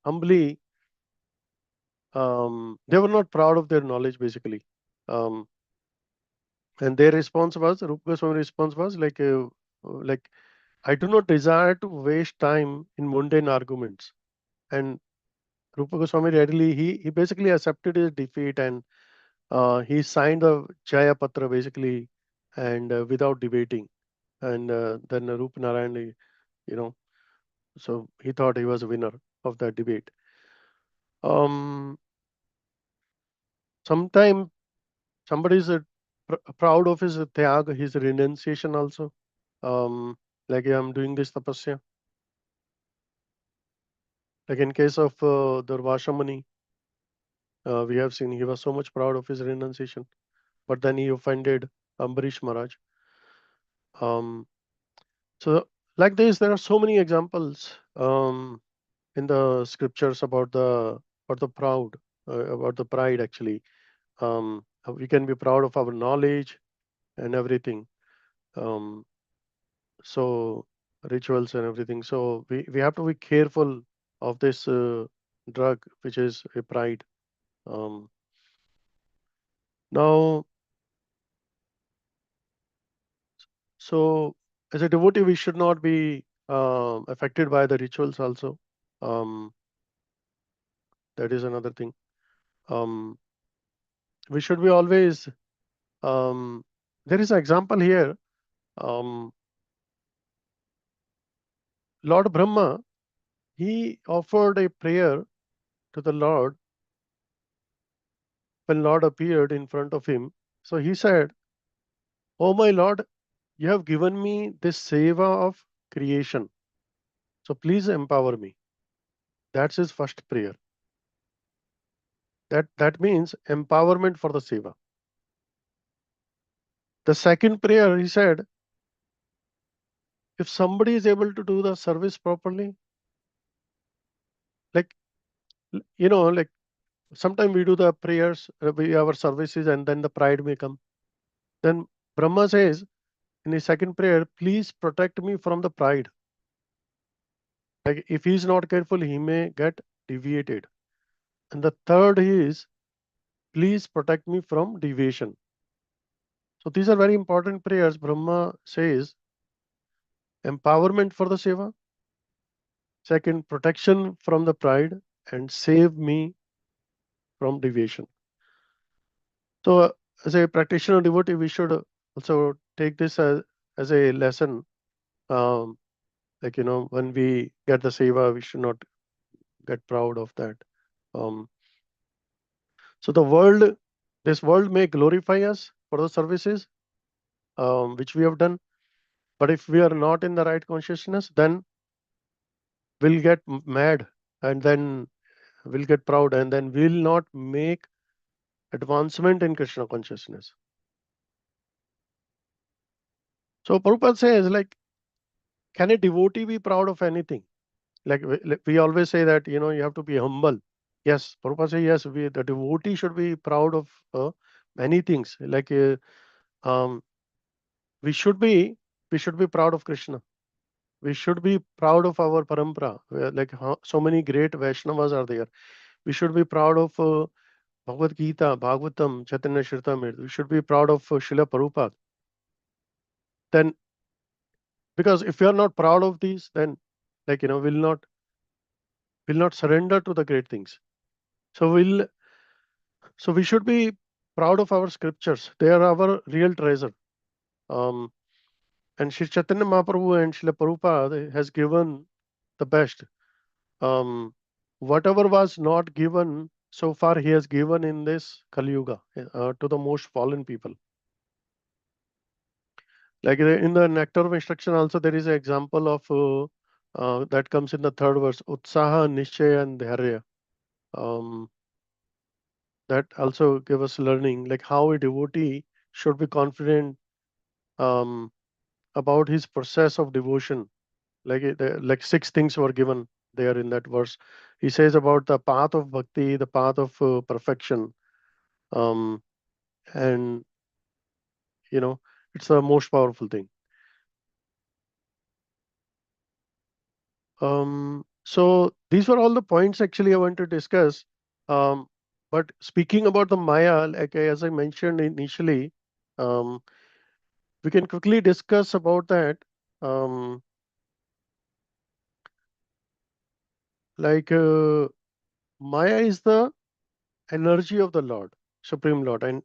humbly, they were not proud of their knowledge, basically. And their response was, Rupa Goswami's response was like, I do not desire to waste time in mundane arguments. And Rupa Goswami readily, he basically accepted his defeat, and he signed the Jaya Patra, basically, and without debating. And then Rupa Narayan, so he thought he was a winner of that debate. Sometimes somebody is proud of his tyag, his renunciation also. Like, I'm doing this tapasya. Like in case of Durvasha Muni, we have seen he was so much proud of his renunciation, but then he offended Ambarish Maharaj. So like this, there are so many examples in the scriptures about the proud, about the pride, actually. We can be proud of our knowledge and everything. So rituals and everything. So we have to be careful of this drug, which is a pride. Now, so as a devotee, we should not be affected by the rituals also. That is another thing. We should be always, there is an example here. Lord Brahma, he offered a prayer to the Lord when Lord appeared in front of him. So he said, "Oh my Lord, you have given me this seva of creation. So please empower me." That's his first prayer. That means empowerment for the seva. The second prayer, he said, if somebody is able to do the service properly, like, like sometimes we do the prayers, our services, and then the pride may come. Then Brahma says in his second prayer, please protect me from the pride. Like if he is not careful, he may get deviated. And the third is, please protect me from deviation. So these are very important prayers. Brahma says, empowerment for the seva. Second, protection from the pride, and save me from deviation. So as a practitioner devotee, we should also take this as a lesson. Like, when we get the seva, we should not get proud of that. So this world may glorify us for the services which we have done. But if we are not in the right consciousness, then we'll get mad, and then we'll get proud, and then we'll not make advancement in Krishna consciousness. So Prabhupada says, like, can a devotee be proud of anything? Like we always say that, you have to be humble. Yes, Prabhupada says, yes, the devotee should be proud of many things. Like we should be proud of Krishna. We should be proud of our parampara. Like so many great Vaishnavas are there. We should be proud of Bhagavad Gita, Bhagavatam, Chaitanya Charitamrita. We should be proud of Srila Prabhupada. Then, because if we are not proud of these, then, like, we'll not surrender to the great things. So we should be proud of our scriptures. They are our real treasure. And Sri Chaitanya Mahaprabhu and Srila Prabhupada has given the best. Whatever was not given so far, he has given in this Kali Yuga to the most fallen people. Like in the Nectar of Instruction also, there is an example of that comes in the third verse, Utsaha, Nishchaya, and Dharya. That also give us learning, like how a devotee should be confident about his process of devotion. Like 6 things were given there in that verse. He says about the path of bhakti, the path of perfection, and it's the most powerful thing. So these were all the points actually I want to discuss. But speaking about the Maya, like as I mentioned initially, we can quickly discuss about that. Maya is the energy of the Lord, Supreme Lord, and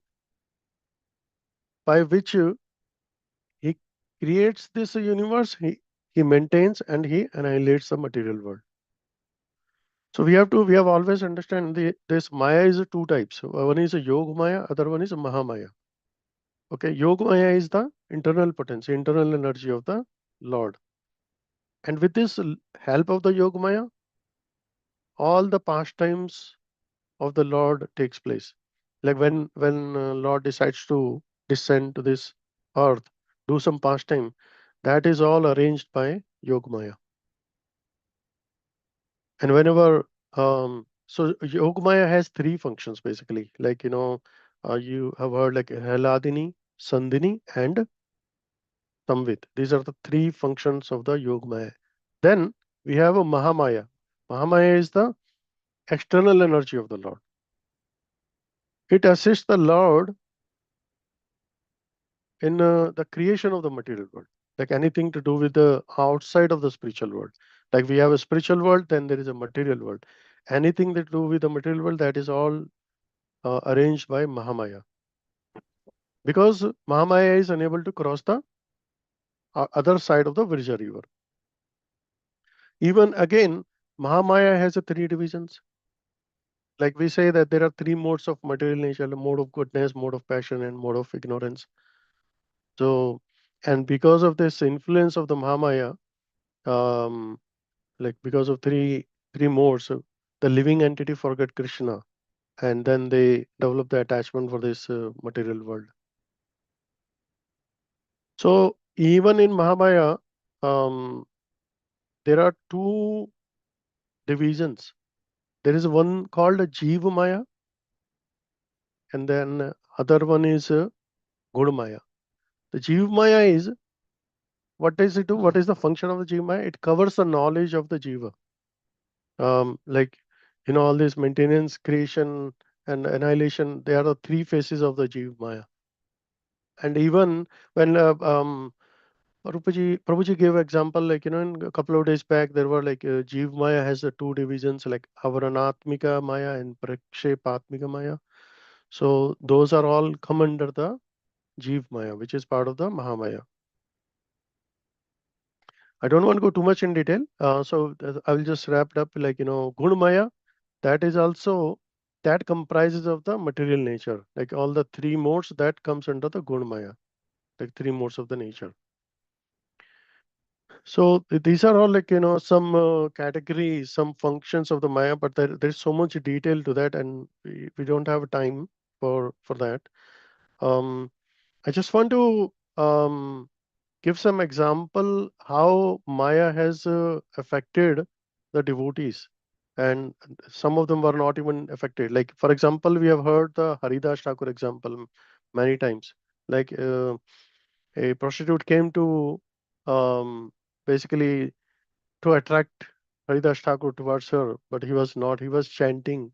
by which he creates this universe, he maintains and he annihilates the material world. So we have always understand this Maya is 2 types. One is a Yoga Maya, other one is a Mahamaya. Okay, Yoga Maya is the internal potency, internal energy of the Lord. And with this help of the Yoga Maya, all the pastimes of the Lord takes place. Like when Lord decides to descend to this earth, do some pastime, that is all arranged by Yoga Maya. And whenever so Yoga Maya has 3 functions basically. Like you have heard like Hladini, Sandhini, and Samvit. These are the 3 functions of the Yoga Maya. Then we have a Mahamaya. Mahamaya is the external energy of the Lord. It assists the Lord in the creation of the material world, like anything to do with the outside of the spiritual world. Like we have a spiritual world, then there is a material world. anything that do with the material world, that is all arranged by Mahamaya. Because Mahamaya is unable to cross the other side of the Virja river. Even again, Mahamaya has a 3 divisions. Like we say that there are 3 modes of material nature: mode of goodness, mode of passion, and mode of ignorance. So, and because of this influence of the Mahamaya, like because of three modes, the living entity forget Krishna, and then they develop the attachment for this material world. So even in Mahamaya, there are 2 divisions. There is one called Jiva Maya, and then other one is Guna Maya. The Jiva Maya is, what does it do? What is the function of the Jiva Maya? It covers the knowledge of the Jiva. Like, all this maintenance, creation, and annihilation, they are the 3 phases of the Jiva Maya. And even when Prabhuji gave example, like, in a couple of days back, there were like Jiva Maya has the 2 divisions, like Avaranatmika Maya and Prakshepatmika Maya. So those are all come under the Jiva Maya, which is part of the Mahamaya. I don't want to go too much in detail. So I will just wrap it up, like, Guna Maya, that is also, that comprises of the material nature, like all the 3 modes that comes under the Guna Maya, like 3 modes of the nature. So these are all, like, some categories, some functions of the Maya, but there's so much detail to that, and we don't have time for that. I just want to give some example how Maya has affected the devotees, and some of them were not even affected. Like, for example, we have heard the Haridas Thakur example many times. Like, a prostitute came to basically to attract Haridas Thakur towards her, but he was not. He was chanting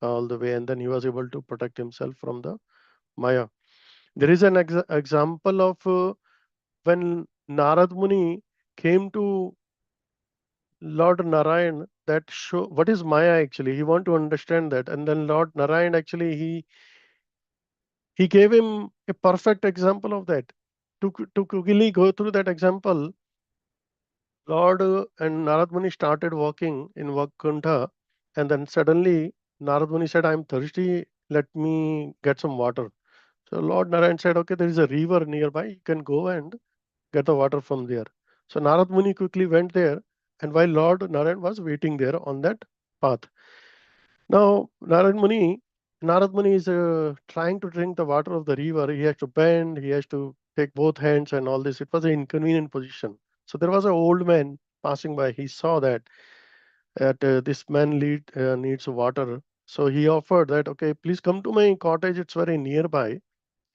all the way, and then he was able to protect himself from the Maya. There is an example of when Narad Muni came to Lord Narayan, that show what is Maya actually. He want to understand that, and then Lord Narayan actually he gave him a perfect example of that. To quickly go through that example, Lord and Narad Muni started walking in Vakuntha, and then suddenly Narad Muni said, "I'm thirsty. Let me get some water." So Lord Narayan said, "Okay, there is a river nearby. You can go and get the water from there." So Narad Muni quickly went there, and while Lord Narayan was waiting there on that path. Now Narad Muni is trying to drink the water of the river. He has to bend, he has to take both hands and all this. It was an inconvenient position. So there was an old man passing by. He saw that this man needs water. So he offered that, "Okay, please come to my cottage. It's very nearby,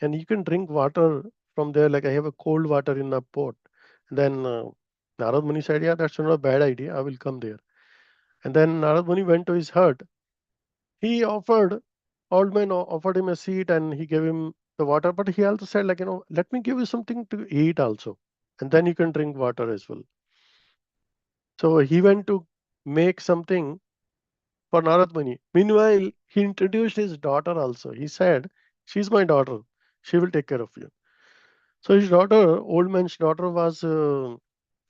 and you can drink water from there. Like, I have a cold water in a pot." And then Narad Muni said, "Yeah, that's not a bad idea. I will come there." And then Narad Muni went to his hut. He offered, old man offered him a seat, and he gave him the water. But he also said, like, "Let me give you something to eat also, and then you can drink water as well." So he went to make something for Narad Muni. Meanwhile, he introduced his daughter also. He said, "She's my daughter. She will take care of you." So his daughter, old man's daughter, was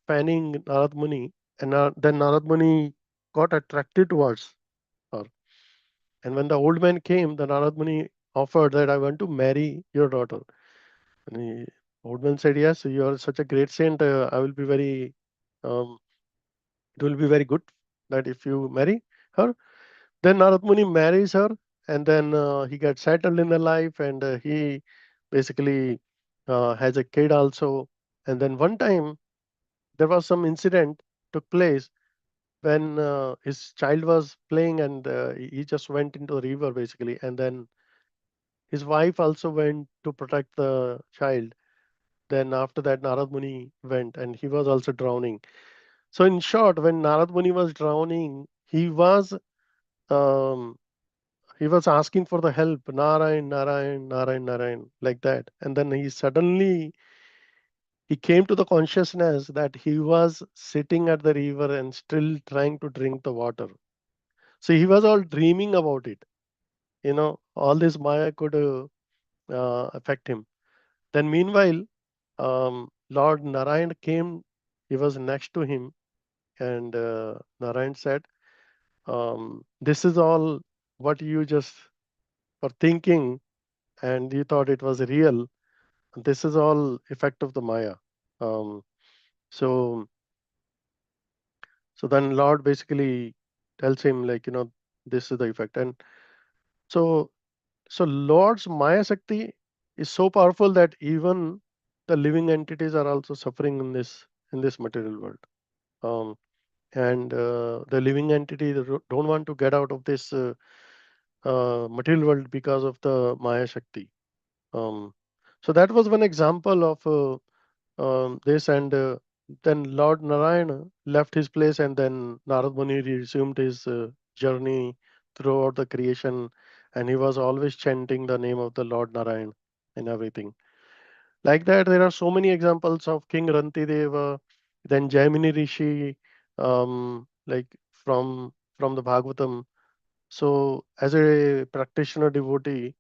fanning Narad Muni, and then Narad Muni got attracted towards her. And when the old man came, the Narad Muni offered that, "I want to marry your daughter." And old man said, "Yes, you are such a great saint. I will be very, it will be very good that if you marry her." Then Narad Muni marries her, and then he gets settled in the life, and he basically has a kid also. And then one time there was some incident took place when his child was playing, and he just went into the river basically, and then his wife also went to protect the child. Then after that, Narad Muni went, and he was also drowning. So in short, when Narad Muni was drowning, um, he was asking for the help, Narayan, Narayan, Narayan, Narayan, like that. And then he came to the consciousness that he was sitting at the river and still trying to drink the water. So he was all dreaming about it. All this Maya could affect him. Then meanwhile, Lord Narayan came, he was next to him, and Narayan said, this is all what you just were thinking, and you thought it was real. This is all effect of the Maya. So then Lord basically tells him, this is the effect. And so Lord's Maya Shakti is so powerful that even the living entities are also suffering in this material world. And the living entity don't want to get out of this material world because of the Maya Shakti. So that was one example of this. And then Lord Narayana left his place, and then Narad Muni resumed his journey throughout the creation, and he was always chanting the name of the Lord Narayan and everything. Like that, there are so many examples of King Rantideva, then Jaimini Rishi, like from the Bhagavatam. So as a practitioner devotee,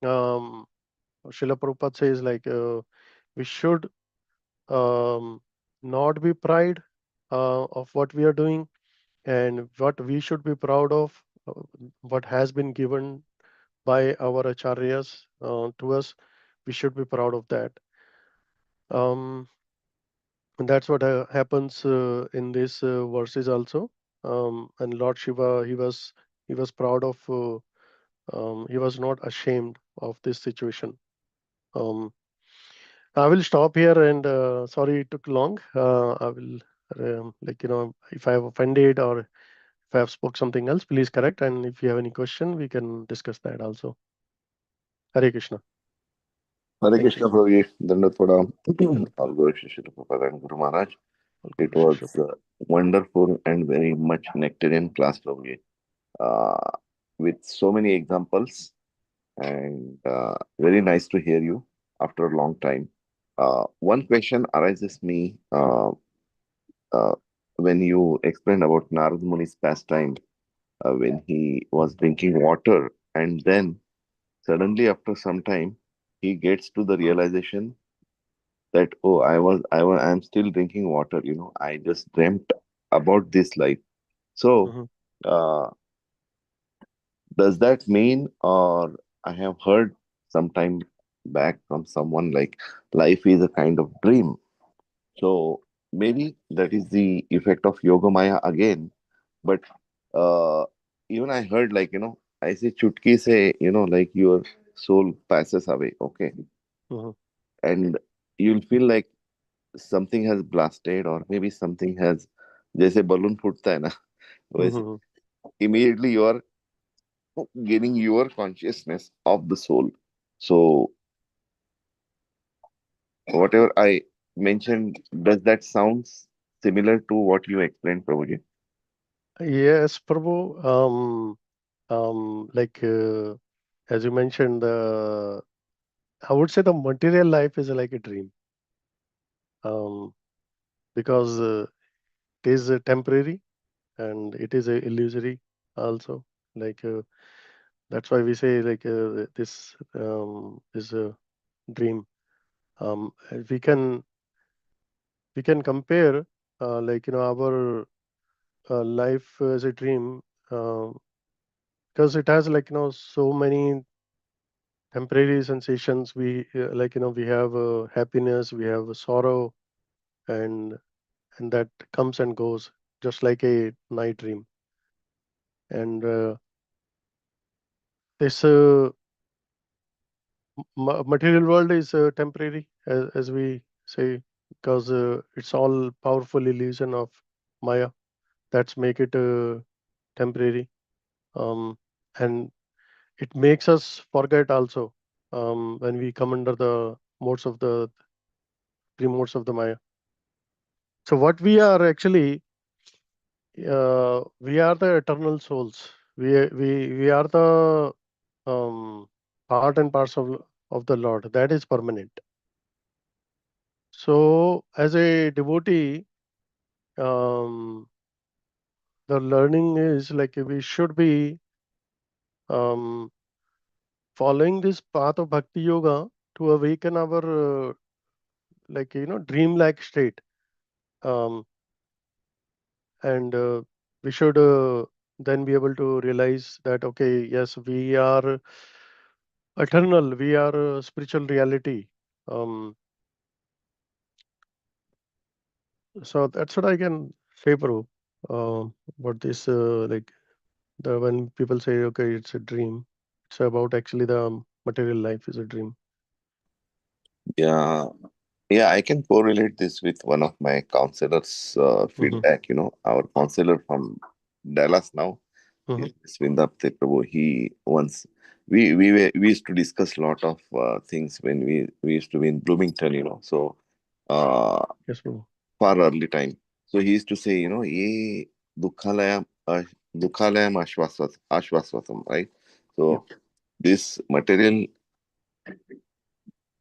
um, Srila Prabhupada says we should um, not be proud of what we are doing, and what we should be proud of, what has been given by our acharyas to us. We should be proud of that. And that's what happens in these verses also. And Lord Shiva, he was proud of. He was not ashamed of this situation. I will stop here, and sorry it took long. I will, if I have offended or if I have spoke something else, please correct. And if you have any question, we can discuss that also. Hare Krishna. Hare Thank Krishna, you. Prabhuji. Dandavat Pranam. All glory to Srila Prabhupada and Guru Maharaj. All It good, was Shishya. wonderful and very much nectarian class, Prabhuji, with so many examples, and very nice to hear you after a long time. One question arises me uh, when you explained about Narad Muni's pastime, when he was drinking water, and then suddenly after some time he gets to the realization that, oh, I'm still drinking water, I just dreamt about this life. So Mhm. uh, does that mean, or I have heard sometime back from someone, like life is a kind of dream? So maybe that is the effect of Yoga Maya again. But uh, even I heard, I say chutki say, like your soul passes away, okay, Mhm. and you'll feel like something has blasted, or maybe something has, जैसे balloon फूटता है ना, वैसे Mhm. immediately you are gaining your consciousness of the soul. So whatever I mentioned, does that sounds similar to what you explained, Prabhuji? Yes, Prabhu. As you mentioned, I would say the material life is like a dream, because it is temporary, and it is illusory also. Like that's why we say this is a dream. We can compare our life as a dream, uh, because it has so many temporary sensations. We have happiness, we have sorrow, and that comes and goes just like a night dream. And this material world is temporary, as we say, because it's all powerful illusion of Maya that's make it temporary. um, and it makes us forget also, when we come under the modes of the three modes of the Maya. So what we are actually, we are the eternal souls. We are the um, part and parcel of the Lord that is permanent. So as a devotee, um, the learning is like we should be following this path of bhakti yoga to awaken our dream-like state, and we should then be able to realize that okay, yes, we are eternal, we are spiritual reality. So that's what I can say, Prabhu. What this when people say okay, it's a dream, it's about actually the material life is a dream. Yeah, I can correlate this with one of my counselors' feedback. Our counselor from Dallas now, Srindapte Prabhu. He once we used to discuss a lot of things when we used to be in Bloomington. So Yes, Prabhu. far early time. So he used to say, ye dukhalayam dukhalayam ashvasvatam, right? So this material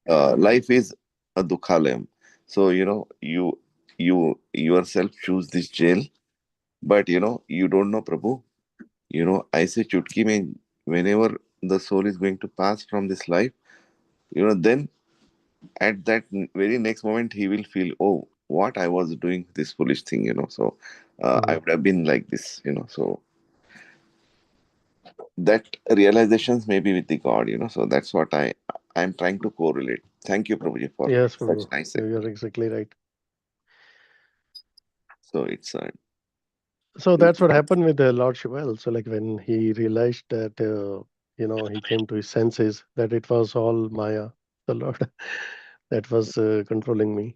life is a dukhalayam. So you yourself choose this jail, but you don't know, Prabhu. I say chutki mein, whenever the soul is going to pass from this life, then at that very next moment he will feel, oh, what I was doing this foolish thing. So I would have been like this. So that realizations may be with the God. So that's what I'm trying to correlate. Thank you, Prabhuji, for Yes, such Prabhu. nice. You're exactly right. So it's So that's what happened with Lord Shiva also, like when he realized that he came to his senses that it was all Maya, the Lord, that was controlling me.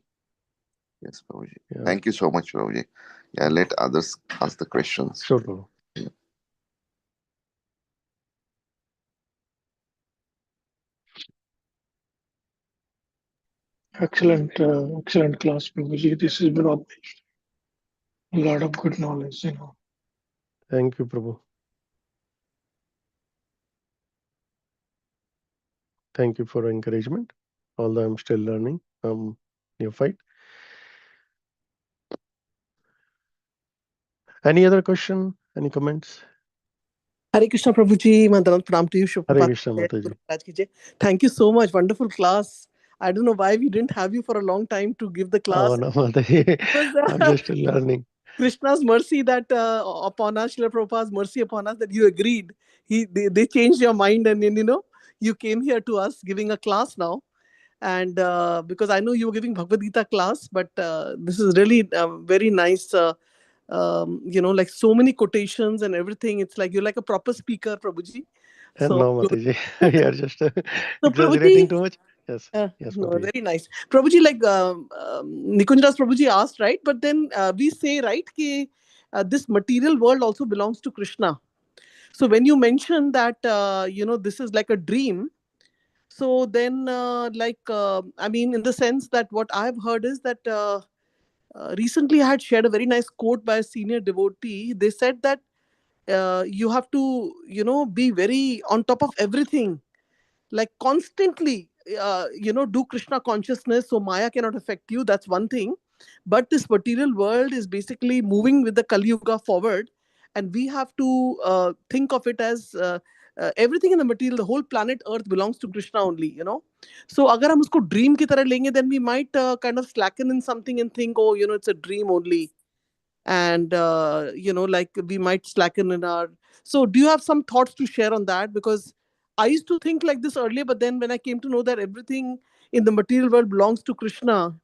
Yes, Prabhuji. Yeah. Thank you so much, Prabhuji. Yeah, let others ask the questions. Sure, Prabhu. Excellent class, Prabhuji. This has been a lot of good knowledge. Thank you, Prabhu. Thank you for encouragement. Although I'm still learning, neophyte. Any other question? Any comments? Hare Krishna Prabhuji, Mandalam Pranam to you, Hare Shubhaprat. Krishna, Mataji. Guru Maharaj ki jai. Thank you so much. Wonderful class. I don't know why we didn't have you for a long time to give the class. Oh, no, Mataji. I'm just still learning. Krishna's mercy that upon us, Srila Prabhupada's mercy upon us that you agreed. They changed your mind and you came here to us giving a class now. And because I know you were giving Bhagavad Gita class, but this is really very nice. Like so many quotations and everything. It's like you're like a proper speaker, Prabhuji. So, No, Mataji. You are just exaggerating Prabhuji, too much. Yes. Yes, no, Mataji. very nice. Prabhuji, like Nikunjas Prabhuji asked, right? But then we say, right, ki, this material world also belongs to Krishna. So when you mention that, this is like a dream, so then, I mean, in the sense that what I've heard is that recently I had shared a very nice quote by a senior devotee. They said that you have to, be very on top of everything, like constantly, do Krishna consciousness so Maya cannot affect you. That's one thing. But this material world is basically moving with the Kali Yuga forward. And we have to think of it as everything in the material, the whole planet Earth belongs to Krishna only. So, agar hum usko dream ki tarah lenge, then we might kind of slacken in something and think, oh, it's a dream only. And, like we might slacken in our. So, do you have some thoughts to share on that? Because I used to think like this earlier, but then when I came to know that everything in the material world belongs to Krishna,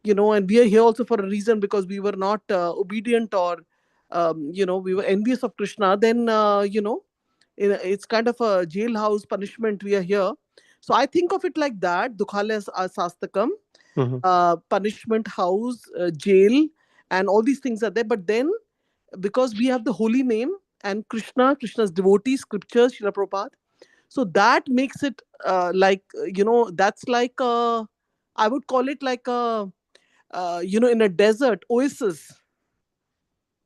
and we are here also for a reason because we were not obedient or, we were envious of Krishna, then, it's kind of a jailhouse punishment. We are here. So I think of it like that, Dukhalaya Sastakam, punishment house, jail, and all these things are there. But then, because we have the holy name and Krishna's devotee, scriptures, Srila Prabhupada, so that makes it that's like I would call it like a in a desert oasis,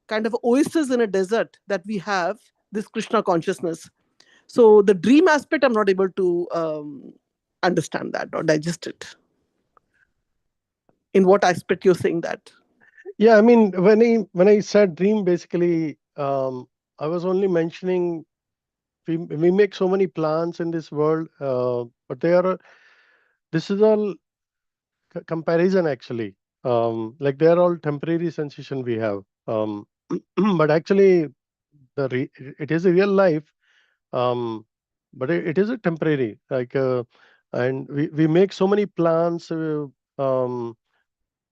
kind of oasis in a desert that we have this Krishna consciousness. So the dream aspect, I'm not able to understand that or digest it. In what aspect you're saying that? Yeah, I mean, when I said dream, basically, I was only mentioning we make so many plans in this world, but this is all comparison actually. Like they are all temporary sensation we have. But actually, it is a real life. But it is a temporary. And we make so many plans.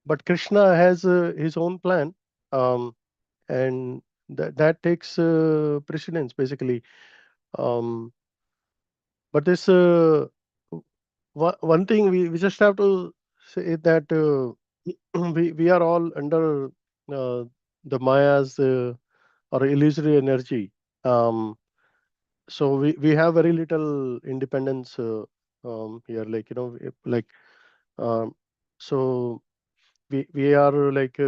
But Krishna has his own plan, and that takes precedence basically. Um, but this one thing we just have to say that we are all under the Maya's or illusory energy. So we have very little independence here. Like um, so we are like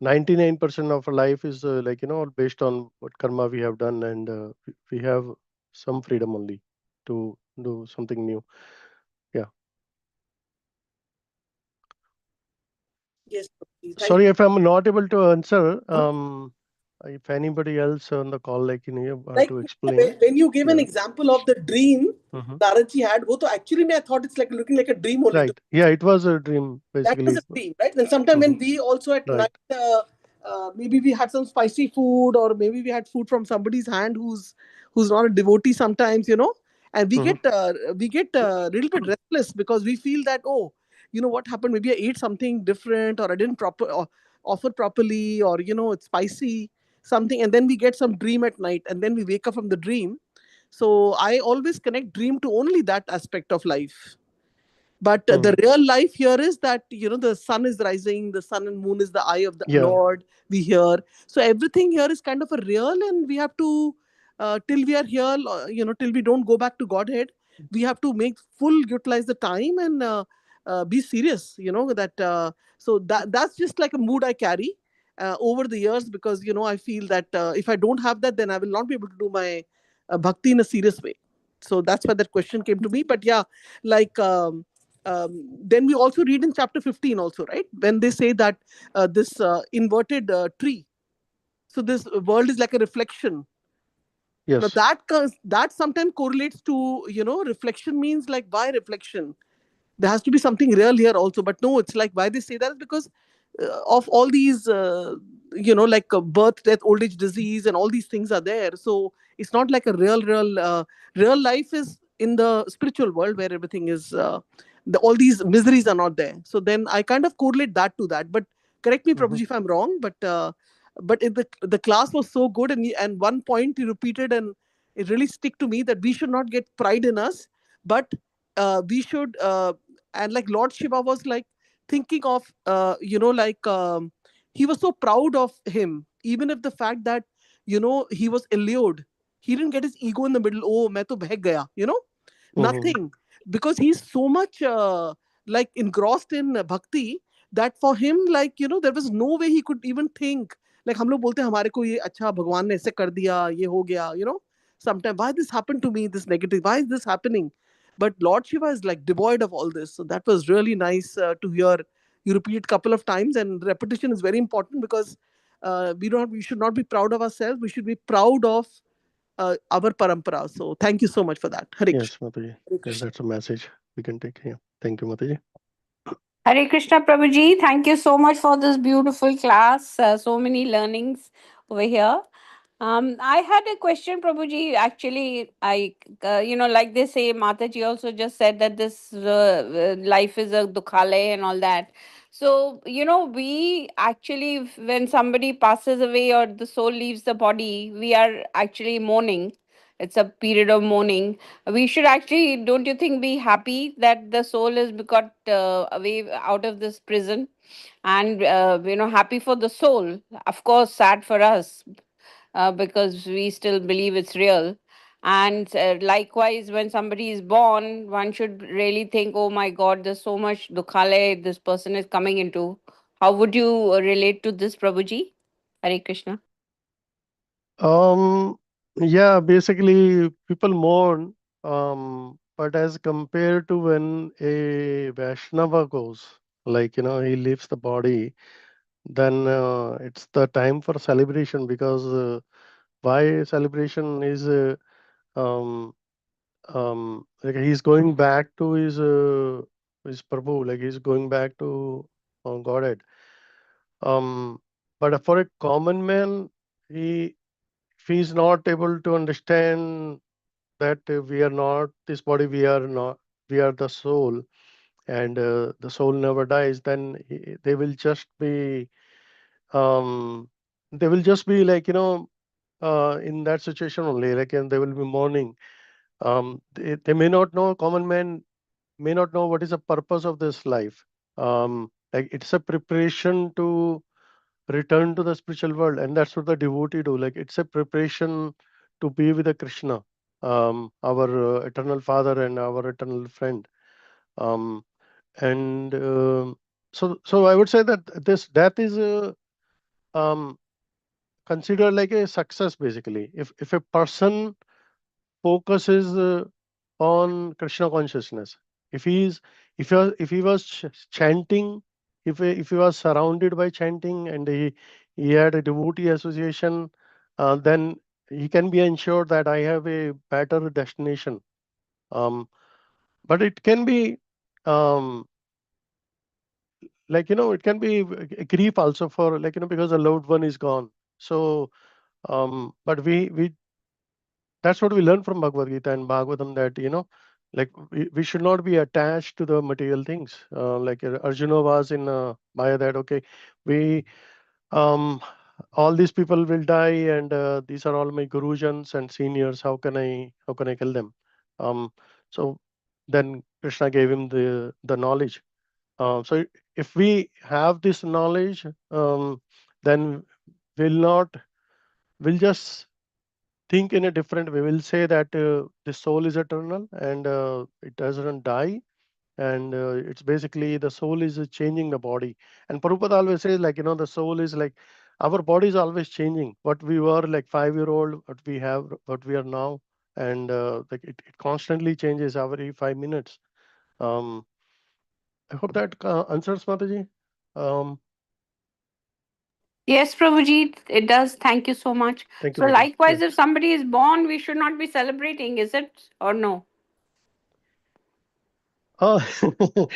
99% of our life is based on what karma we have done, and we have some freedom only to do something new. Yeah. Yes, Prabhuji. Thank Sorry if I'm not able to answer. If anybody else on the call, you want like to explain. when you give an Yeah. example of the dream Mhm. Naradji had, wo to actually I thought it's like looking like a dream only to Right. Yeah, it was a dream that was basically. a dream, right? And sometimes when Mhm. we also at Right. night, maybe we had some spicy food, or maybe we had food from somebody's hand who's not a devotee. Sometimes, and Mhm. we get a little bit restless because we feel that, oh, what happened? Maybe I ate something different, or I didn't offer properly, or it's spicy something, and then we get some dream at night, and then we wake up from the dream. So I always connect dream to only that aspect of life. But the real life here is that the sun is rising, the sun and moon is the eye of the Yeah. Lord, we hear. So everything here is kind of a real, and we have to till we are here, till we don't go back to Godhead, we have to make full utilize the time, and be serious, that so that's just like a mood I carry over the years, because I feel that if I don't have that, then I will not be able to do my bhakti in a serious way. So that's why that question came to me. But yeah, like then we also read in chapter 15 also, right, when they say that this inverted tree, so this world is like a reflection. Now Yes. that sometimes correlates to, reflection means like, why reflection? There has to be something real here also. But no, it's like, why they say that is because of all these like birth, death, old age, disease, and all these things are there. So it's not like a real life is in the spiritual world, where everything is all these miseries are not there. So then I kind of correlate that to that. But correct me, Prabhuji, if I'm wrong. But the class was so good, and one point he repeated, and it really stick to me, that we should not get pride in us, but we should and like Lord Shiva was like thinking of he was so proud of him, even if the fact that he was allured, he didn't get his ego in the middle. Oh, main to bhag gaya, nothing, because he's so much like engrossed in bhakti, that for him, like there was no way he could even think, like हम लोग बोलते हैं हमारे को ये अच्छा भगवान ने ऐसे कर दिया, ये हो गया, sometimes why this happened to me, this negative, why is this happening? But Lord Shiva is like devoid of all this. So that was really nice to hear you repeat it a couple of times. And repetition is very important, because we should not be proud of ourselves, we should be proud of our parampara. So thank you so much for that. Hare Krishna. Yes, Mataji. Hare Yes, Krishna. that's a message we can take here. Thank you, Mataji. Hare Krishna, Prabhuji. Thank you so much for this beautiful class. So many learnings over here. I had a question, Prabhuji. Actually, like they say, Mataji also just said that this life is a dukhale and all that. So, we actually, when somebody passes away or the soul leaves the body, we are actually mourning. It's a period of mourning. We should actually, don't you think, be happy that the soul is got away out of this prison, and happy for the soul. Of course, sad for us, because we still believe it's real. And likewise, when somebody is born, one should really think, oh my God, there's so much dukhale this person is coming into. How would you relate to this, Prabhuji? Hare Krishna. Yeah, basically people mourn, but as compared to when a Vaishnava goes, he leaves the body, then it's the time for celebration, because why celebration is um, like he's going back to his Prabhu, like he's going back to Godhead. But for a common man, if he's not able to understand that we are not this body, we are the soul, and the soul never dies, then um, they will just be like, in that situation only, like, and they will be mourning. They may not know, common man may not know what is the purpose of this life. Like it's a preparation to return to the spiritual world, and that's what the devotee do. Like it's a preparation to be with the Krishna, our eternal father and our eternal friend. Um, and so I would say that this death is um, considered like a success, basically. If a person focuses on Krishna consciousness, if he's if he was chanting, if he was surrounded by chanting, and he had a devotee association, then he can be ensured that I have a better destination. But it can be um, like, it can be a grief also, for like, because a loved one is gone. So but we that's what we learn from Bhagavad Gita and Bhagavatam, that like we should not be attached to the material things. Like Arjuna was in Maya, that okay, we all these people will die, and these are all my gurujans and seniors. How can I kill them? So then Krishna gave him the knowledge. So if we have this knowledge, then we'll just think in a different way. We'll say that the soul is eternal, and it doesn't die, and it's basically the soul is changing the body. And Prabhupada always says, like, the soul is like, our body is always changing. What we were like 5 year old, what we are now, and like it constantly changes every 5 minutes. Um, I hope that answers, Mataji. Um, Yes, Prabhuji, it does. Thank you so much. Thank you, So, Mataji. Yeah. likewise, if somebody is born, we should not be celebrating, is it? Or no? Oh,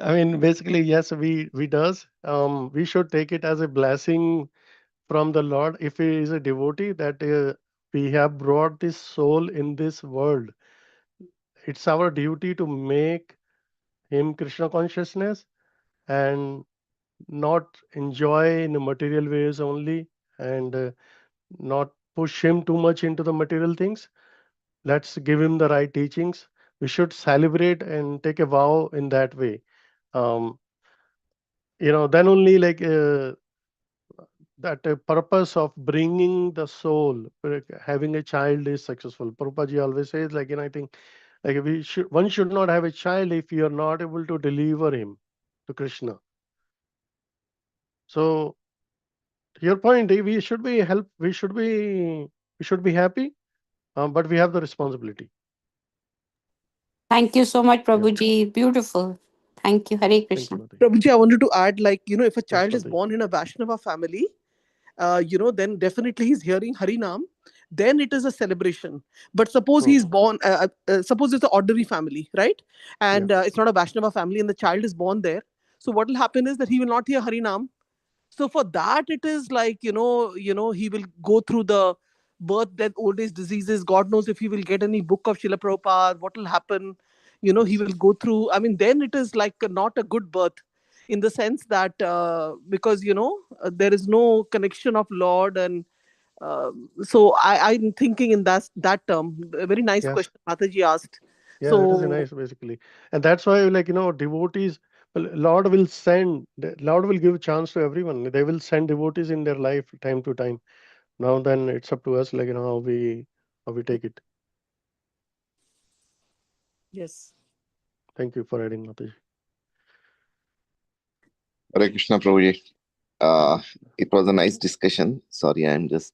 I mean, basically, yes, we does. We should take it as a blessing from the Lord, if he is a devotee, that we have brought this soul in this world. It's our duty to make him Krishna consciousness, and not enjoy in the material ways only, and not push him too much into the material things. Let's give him the right teachings. We should celebrate and take a vow in that way. Um, then only, like, that purpose of bringing the soul, having a child is successful. Prabhupada always says, like, I think, like, one should not have a child if you are not able to deliver him to Krishna. So to your point, we should be happy, but we have the responsibility. Thank you so much, Yeah. Prabhuji. Beautiful. Thank you. Hare Thank you, Krishna. Mataji. Prabhuji, I wanted to add, like, if a Yes, child is Mataji. born in a Vaishnava family, then definitely he's hearing Harinam, then it is a celebration. But suppose he's born, suppose it's an ordinary family, right? And it's not a Vaishnava family, and the child is born there. So what will happen is that he will not hear Harinam. So for that, it is like, he will go through the birth, death, old age, diseases. God knows if he will get any book of Srila Prabhupada, what will happen. He will go through. I mean, then it is like not a good birth, in the sense that because there is no connection of Lord. And so I'm thinking in that term. A very nice Yes. question Mataji asked. Yeah, that is So nice, basically. And that's why, like, devotees, well, Lord will give chance to everyone. They will send devotees in their life time to time. Now then it's up to us, like, how we take it. yes. Thank you for adding, Mataji. Hare Krishna, Prabhuji. It was a nice discussion. Sorry, I'm just.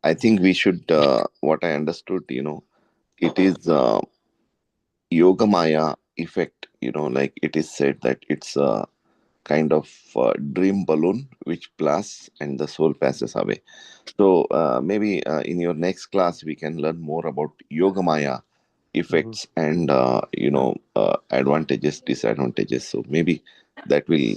I think we should. What I understood, it is Yoga Maya effect. Like it is said that it's kind of dream balloon which blasts and the soul passes away. So maybe in your next class we can learn more about Yogamaya effects and advantages, disadvantages. So maybe that will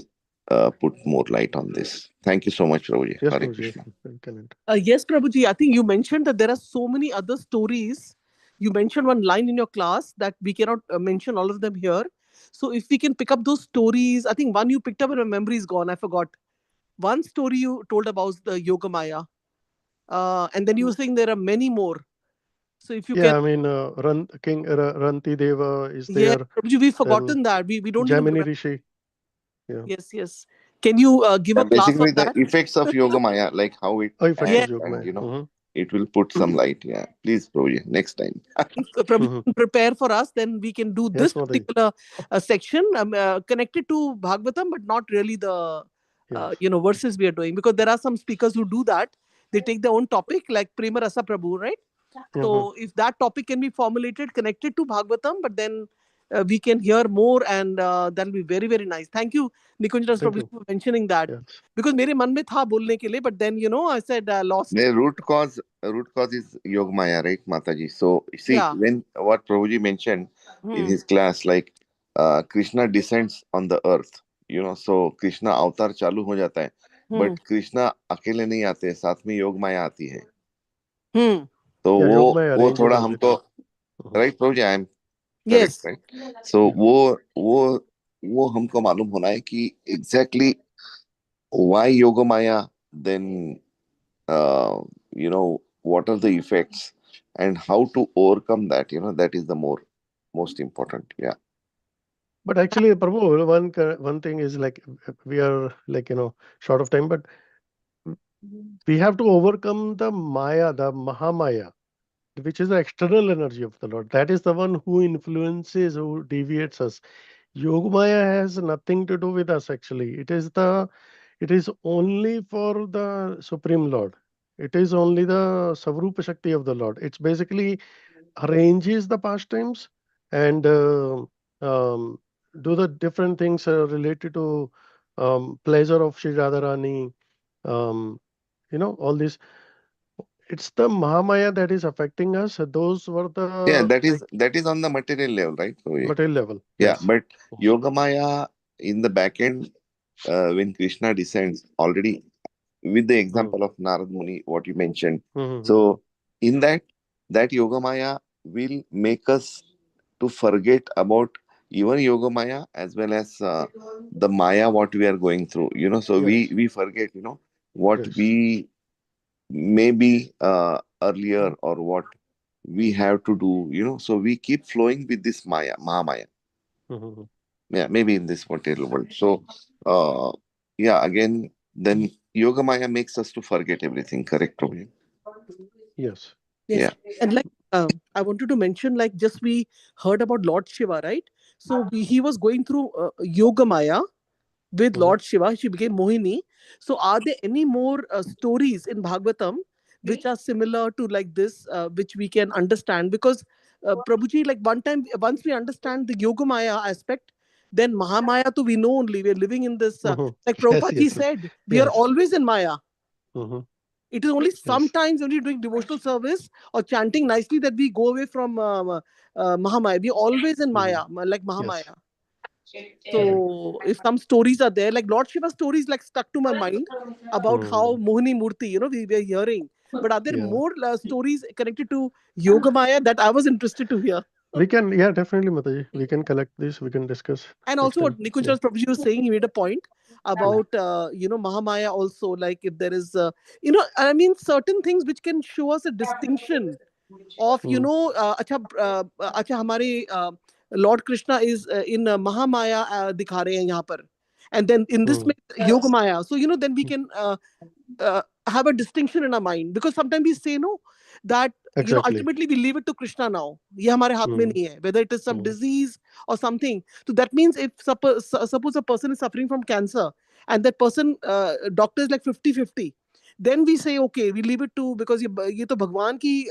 put more light on this. Thank you so much, Prabhuji. Yes, Hare Prabhuji. Krishna. Yes, Prabhuji, I think you mentioned that there are so many other stories. You mentioned one line in your class that we cannot mention all of them here. So if we can pick up those stories, I think one you picked up and my memory is gone. I forgot. One story you told about the Yogamaya. And then you were saying there are many more. So if you can. I mean, King Ranti Deva is Yeah, there. Prabhuji, we've forgotten that. We don't even Jamini remember. Rishi. Yeah. Yes. Can you give a class on Basically, the that? effects of Yogamaya, like how it Effects of acts, Yogamaya. and it will put some light. Yeah, please, Prabhuji, next time. If Prabhu can prepare for us, then we can do this Mataji. particular section connected to Bhagavatam, but not really the verses we are doing, because there are some speakers who do that. They take their own topic, like Prema Rasa Prabhu, right? So if that topic can be formulated, connected to Bhagavatam, but then we can hear more, and that'll be very, very nice. Thank you, Nikunj Prabhu, for mentioning that. Because mere man mein tha bolne ke liye, but then I said lost. The root cause is Yogamaya, right, Mataji? So see, when what Prabhuji mentioned in his class, like Krishna descends on the earth, so Krishna अवतार चालू हो जाता है, but Krishna अकेले नहीं आते, साथ में योगमाया आती है. तो वो थोड़ा हमको, right, Prabhuji, I am correct, right? So वो हमको मालूम होना है कि exactly why Yogamaya, then what are the effects and how to overcome that. That is the most important. Yeah. But actually, Prabhu, one thing is, like, we are, like, short of time, but we have to overcome the Maya, the Mahamaya, which is the external energy of the Lord. That is the one who influences, who deviates us. Yogamaya has nothing to do with us, actually. It is only for the Supreme Lord. It is only the Savrupa Shakti of the Lord. It's basically arranges the pastimes and do the different things related to pleasure of Shri Radharani, all this. It's the Mahamaya that is affecting us. Those were the that is on the material level, right? Material level. Yeah, Yes. but Yogamaya in the back end, when Krishna descends already, with the example of Narad Muni, what you mentioned. So in that Yogamaya will make us to forget about even Yogamaya as well as the Maya what we are going through. So we forget what we maybe earlier or what we have to do. So we keep flowing with this Mahamaya. Yeah, maybe in this material world. So again, then Yogamaya makes us to forget everything. Correct, Prabhu? Yes. Yeah. And like I wanted to mention, like, just we heard about Lord Shiva, right? So he was going through Yogamaya with Lord Shiva. She became Mohini. So are there any more stories in Bhagavatam which are similar to like this, which we can understand? Because Prabhuji, like once we understand the Yogamaya aspect, then Mahamaya to we know only. We're living in this, like Prabhupada ji said, we are always in Maya. It is only sometimes when you're doing devotional service or chanting nicely that we go away from Mahamaya. We're always in Maya, like Mahamaya. So if some stories are there, like Lord Shiva stories, like stuck to my mind about how Mohini Murti, we were hearing. But are there more stories connected to Yogamaya that I was interested to hear? We can, definitely, Mataji. We can collect this. We can discuss. And also what Nikunj Prabhuji was saying, he made a point about, Mahamaya also, like if there is, I mean, certain things which can show us a distinction of, acha hamare Lord Krishna is in Mahamaya dikha rahe hain yahan par. And then in this Yogamaya. So, then we can have a distinction in our mind, because sometimes we say no, that ultimately we leave it to Krishna now. Ye hamare haath mein nahi hai, whether it is some disease or something. So that means if suppose a person is suffering from cancer and that person doctor is like 50-50, then we say okay, we leave it to, because ye to Bhagwan ki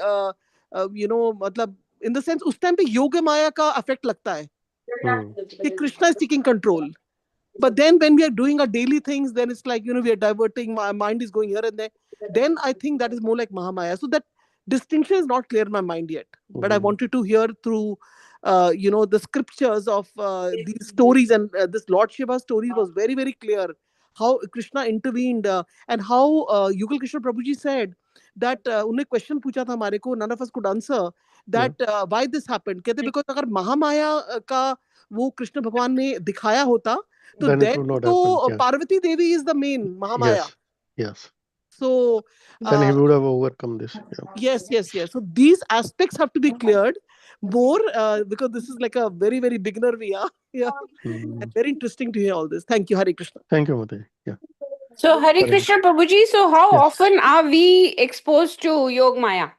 matlab, in the sense us time pe Yoga Maya ka effect lagta hai कि Krishna is taking control. But then when we are doing our daily things, then it's like, we are diverting, my mind is going here and there. Then I think that is more like Mahamaya. So that distinction is not clear in my mind yet. But I wanted to hear through, the scriptures of these stories, and this Lord Shiva story was very, very clear how Krishna intervened, and how Yugal Krishna Prabhuji said that unne question pucha tha hamare ko, none of us could answer that why this happened. कहते because अगर महामाया का वो कृष्ण भगवान ने दिखाया होता, तो then then it would not तो happen. Yeah. Parvati Devi is the main Mahamaya. Yes. So Then he would have overcome this. Yeah. yes. So these aspects have to be cleared more, because this is like a very, very beginner we are. Yeah. And very interesting to hear all this. Thank you, Hare Krishna. Thank you, Mataji. Yeah. So Hare Hare Krishna Prabhuji, so how Yes. often are we exposed to Yog Maya?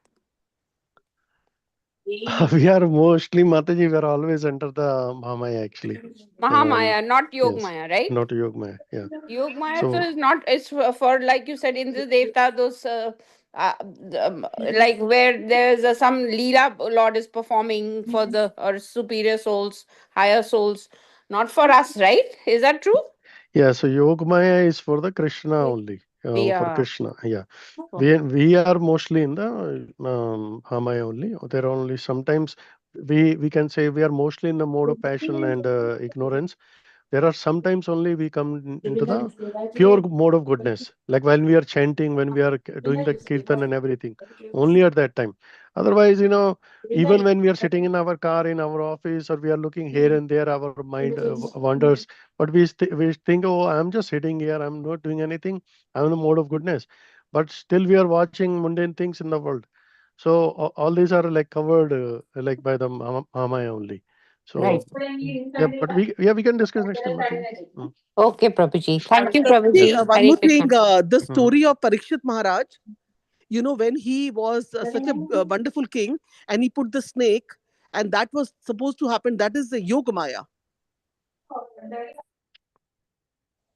We are mostly, Mataji, we are always under the Mahamaya actually. Mahamaya, not Yog Yes. Maya, right? Not Yog Maya. Yeah. Yog Maya So- so is not, it's for like you said, Indra Devta, those like where there's some Leela Lord is performing for the or superior souls, higher souls, not for us, right? Is that true? Yeah, so Yog Maya is for the Krishna only. For Yeah. Krishna, yeah. We are mostly in the Mahamaya only. There are only sometimes we can say we are mostly in the mode of passion and ignorance. There are sometimes only we come into the pure mode of goodness, like when we are chanting, when we are doing the kirtan and everything, only at that time. Otherwise, even when we are sitting in our car, in our office, or we are looking here and there, our mind wanders. But we think, oh, I'm just sitting here, I'm not doing anything, I'm in the mode of goodness. But still we are watching mundane things in the world. So all these are like covered like by the Maya only. So Right. yeah, but we can discuss next time. Okay, Prabhuji. Thank you, See, Prabhuji. one Hare more Krishna. thing, the story of Parikshit Maharaj, when he was such a wonderful king, and he put the snake, and that was supposed to happen, that is the Yoga Maya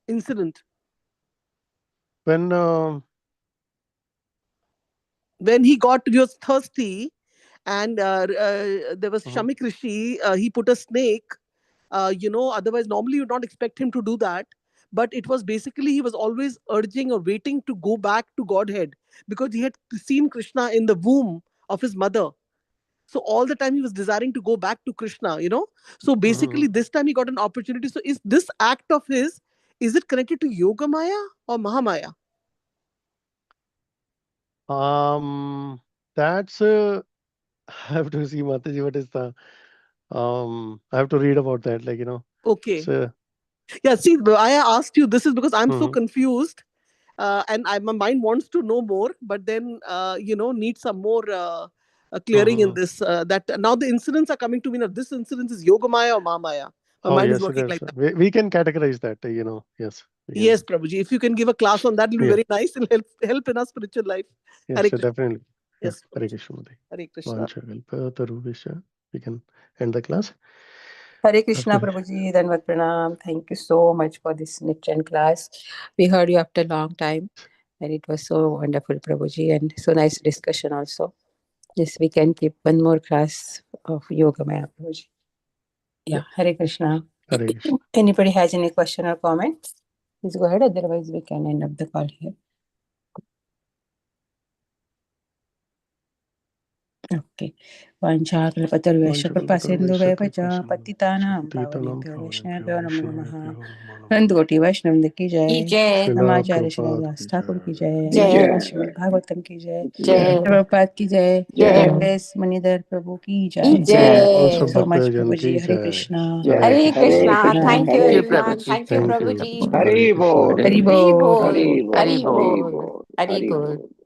incident. When he was thirsty, and there was Shamik Rishi, he put a snake, otherwise normally you would not expect him to do that. But it was basically he was always urging or waiting to go back to Godhead, because he had seen Krishna in the womb of his mother. So all the time he was desiring to go back to Krishna. So basically this time he got an opportunity. So is this act of his, is it connected to Yoga Maya or Mahamaya? That's I have to see, Mataji, what is the I have to read about that, Okay. So, Yeah, see, I asked you this is because I'm so confused, and my mind wants to know more, but then need some more clearing in this. That now the incidents are coming to me. Now this incident is Yoga Maya or Mahamaya. My mind is yes, working it is. like that. We can categorize that, yes. Yes, Prabhuji. If you can give a class on that, it'll be very nice. It'll help in our spiritual life. Yes, Hare Krishna. definitely. Yes, Hare Prabhuji. Krishna. Hare Krishna. We can end the class. Hare Krishna, Prabhuji, Dhanvat Pranam. Thank you so much for this Nityan class. We heard you after a long time, and it was so wonderful, Prabhuji, and so nice discussion also. Yes, we can keep one more class of Yoga Maya, Prabhuji. Yeah, Hare Krishna. Hare Krishna. Anybody has any question or comment? Please go ahead, otherwise we can end up the call here. Okay. पतितानां पावनेभ्यो वैष्णवेभ्यो नमो नमः। अनंतकोटि वैष्णव की जय। नमाचार्य श्रील दास ठाकुर की जय। श्रीमद् भागवतम की जय। प्रभुपाद की जय। मणिधर प्रभु की जय। So much, Prabhuji. Hare Krishna. Hare Krishna. Krishna. Thank you, Thank you, everyone. Prabhuji. Thank you, Thank you. Prabhuji. Hari Bol. Hari Hari Bol. Bol. Hari Bol. Hari Hari Bol. Bol. Hari Hari Bol. Bol.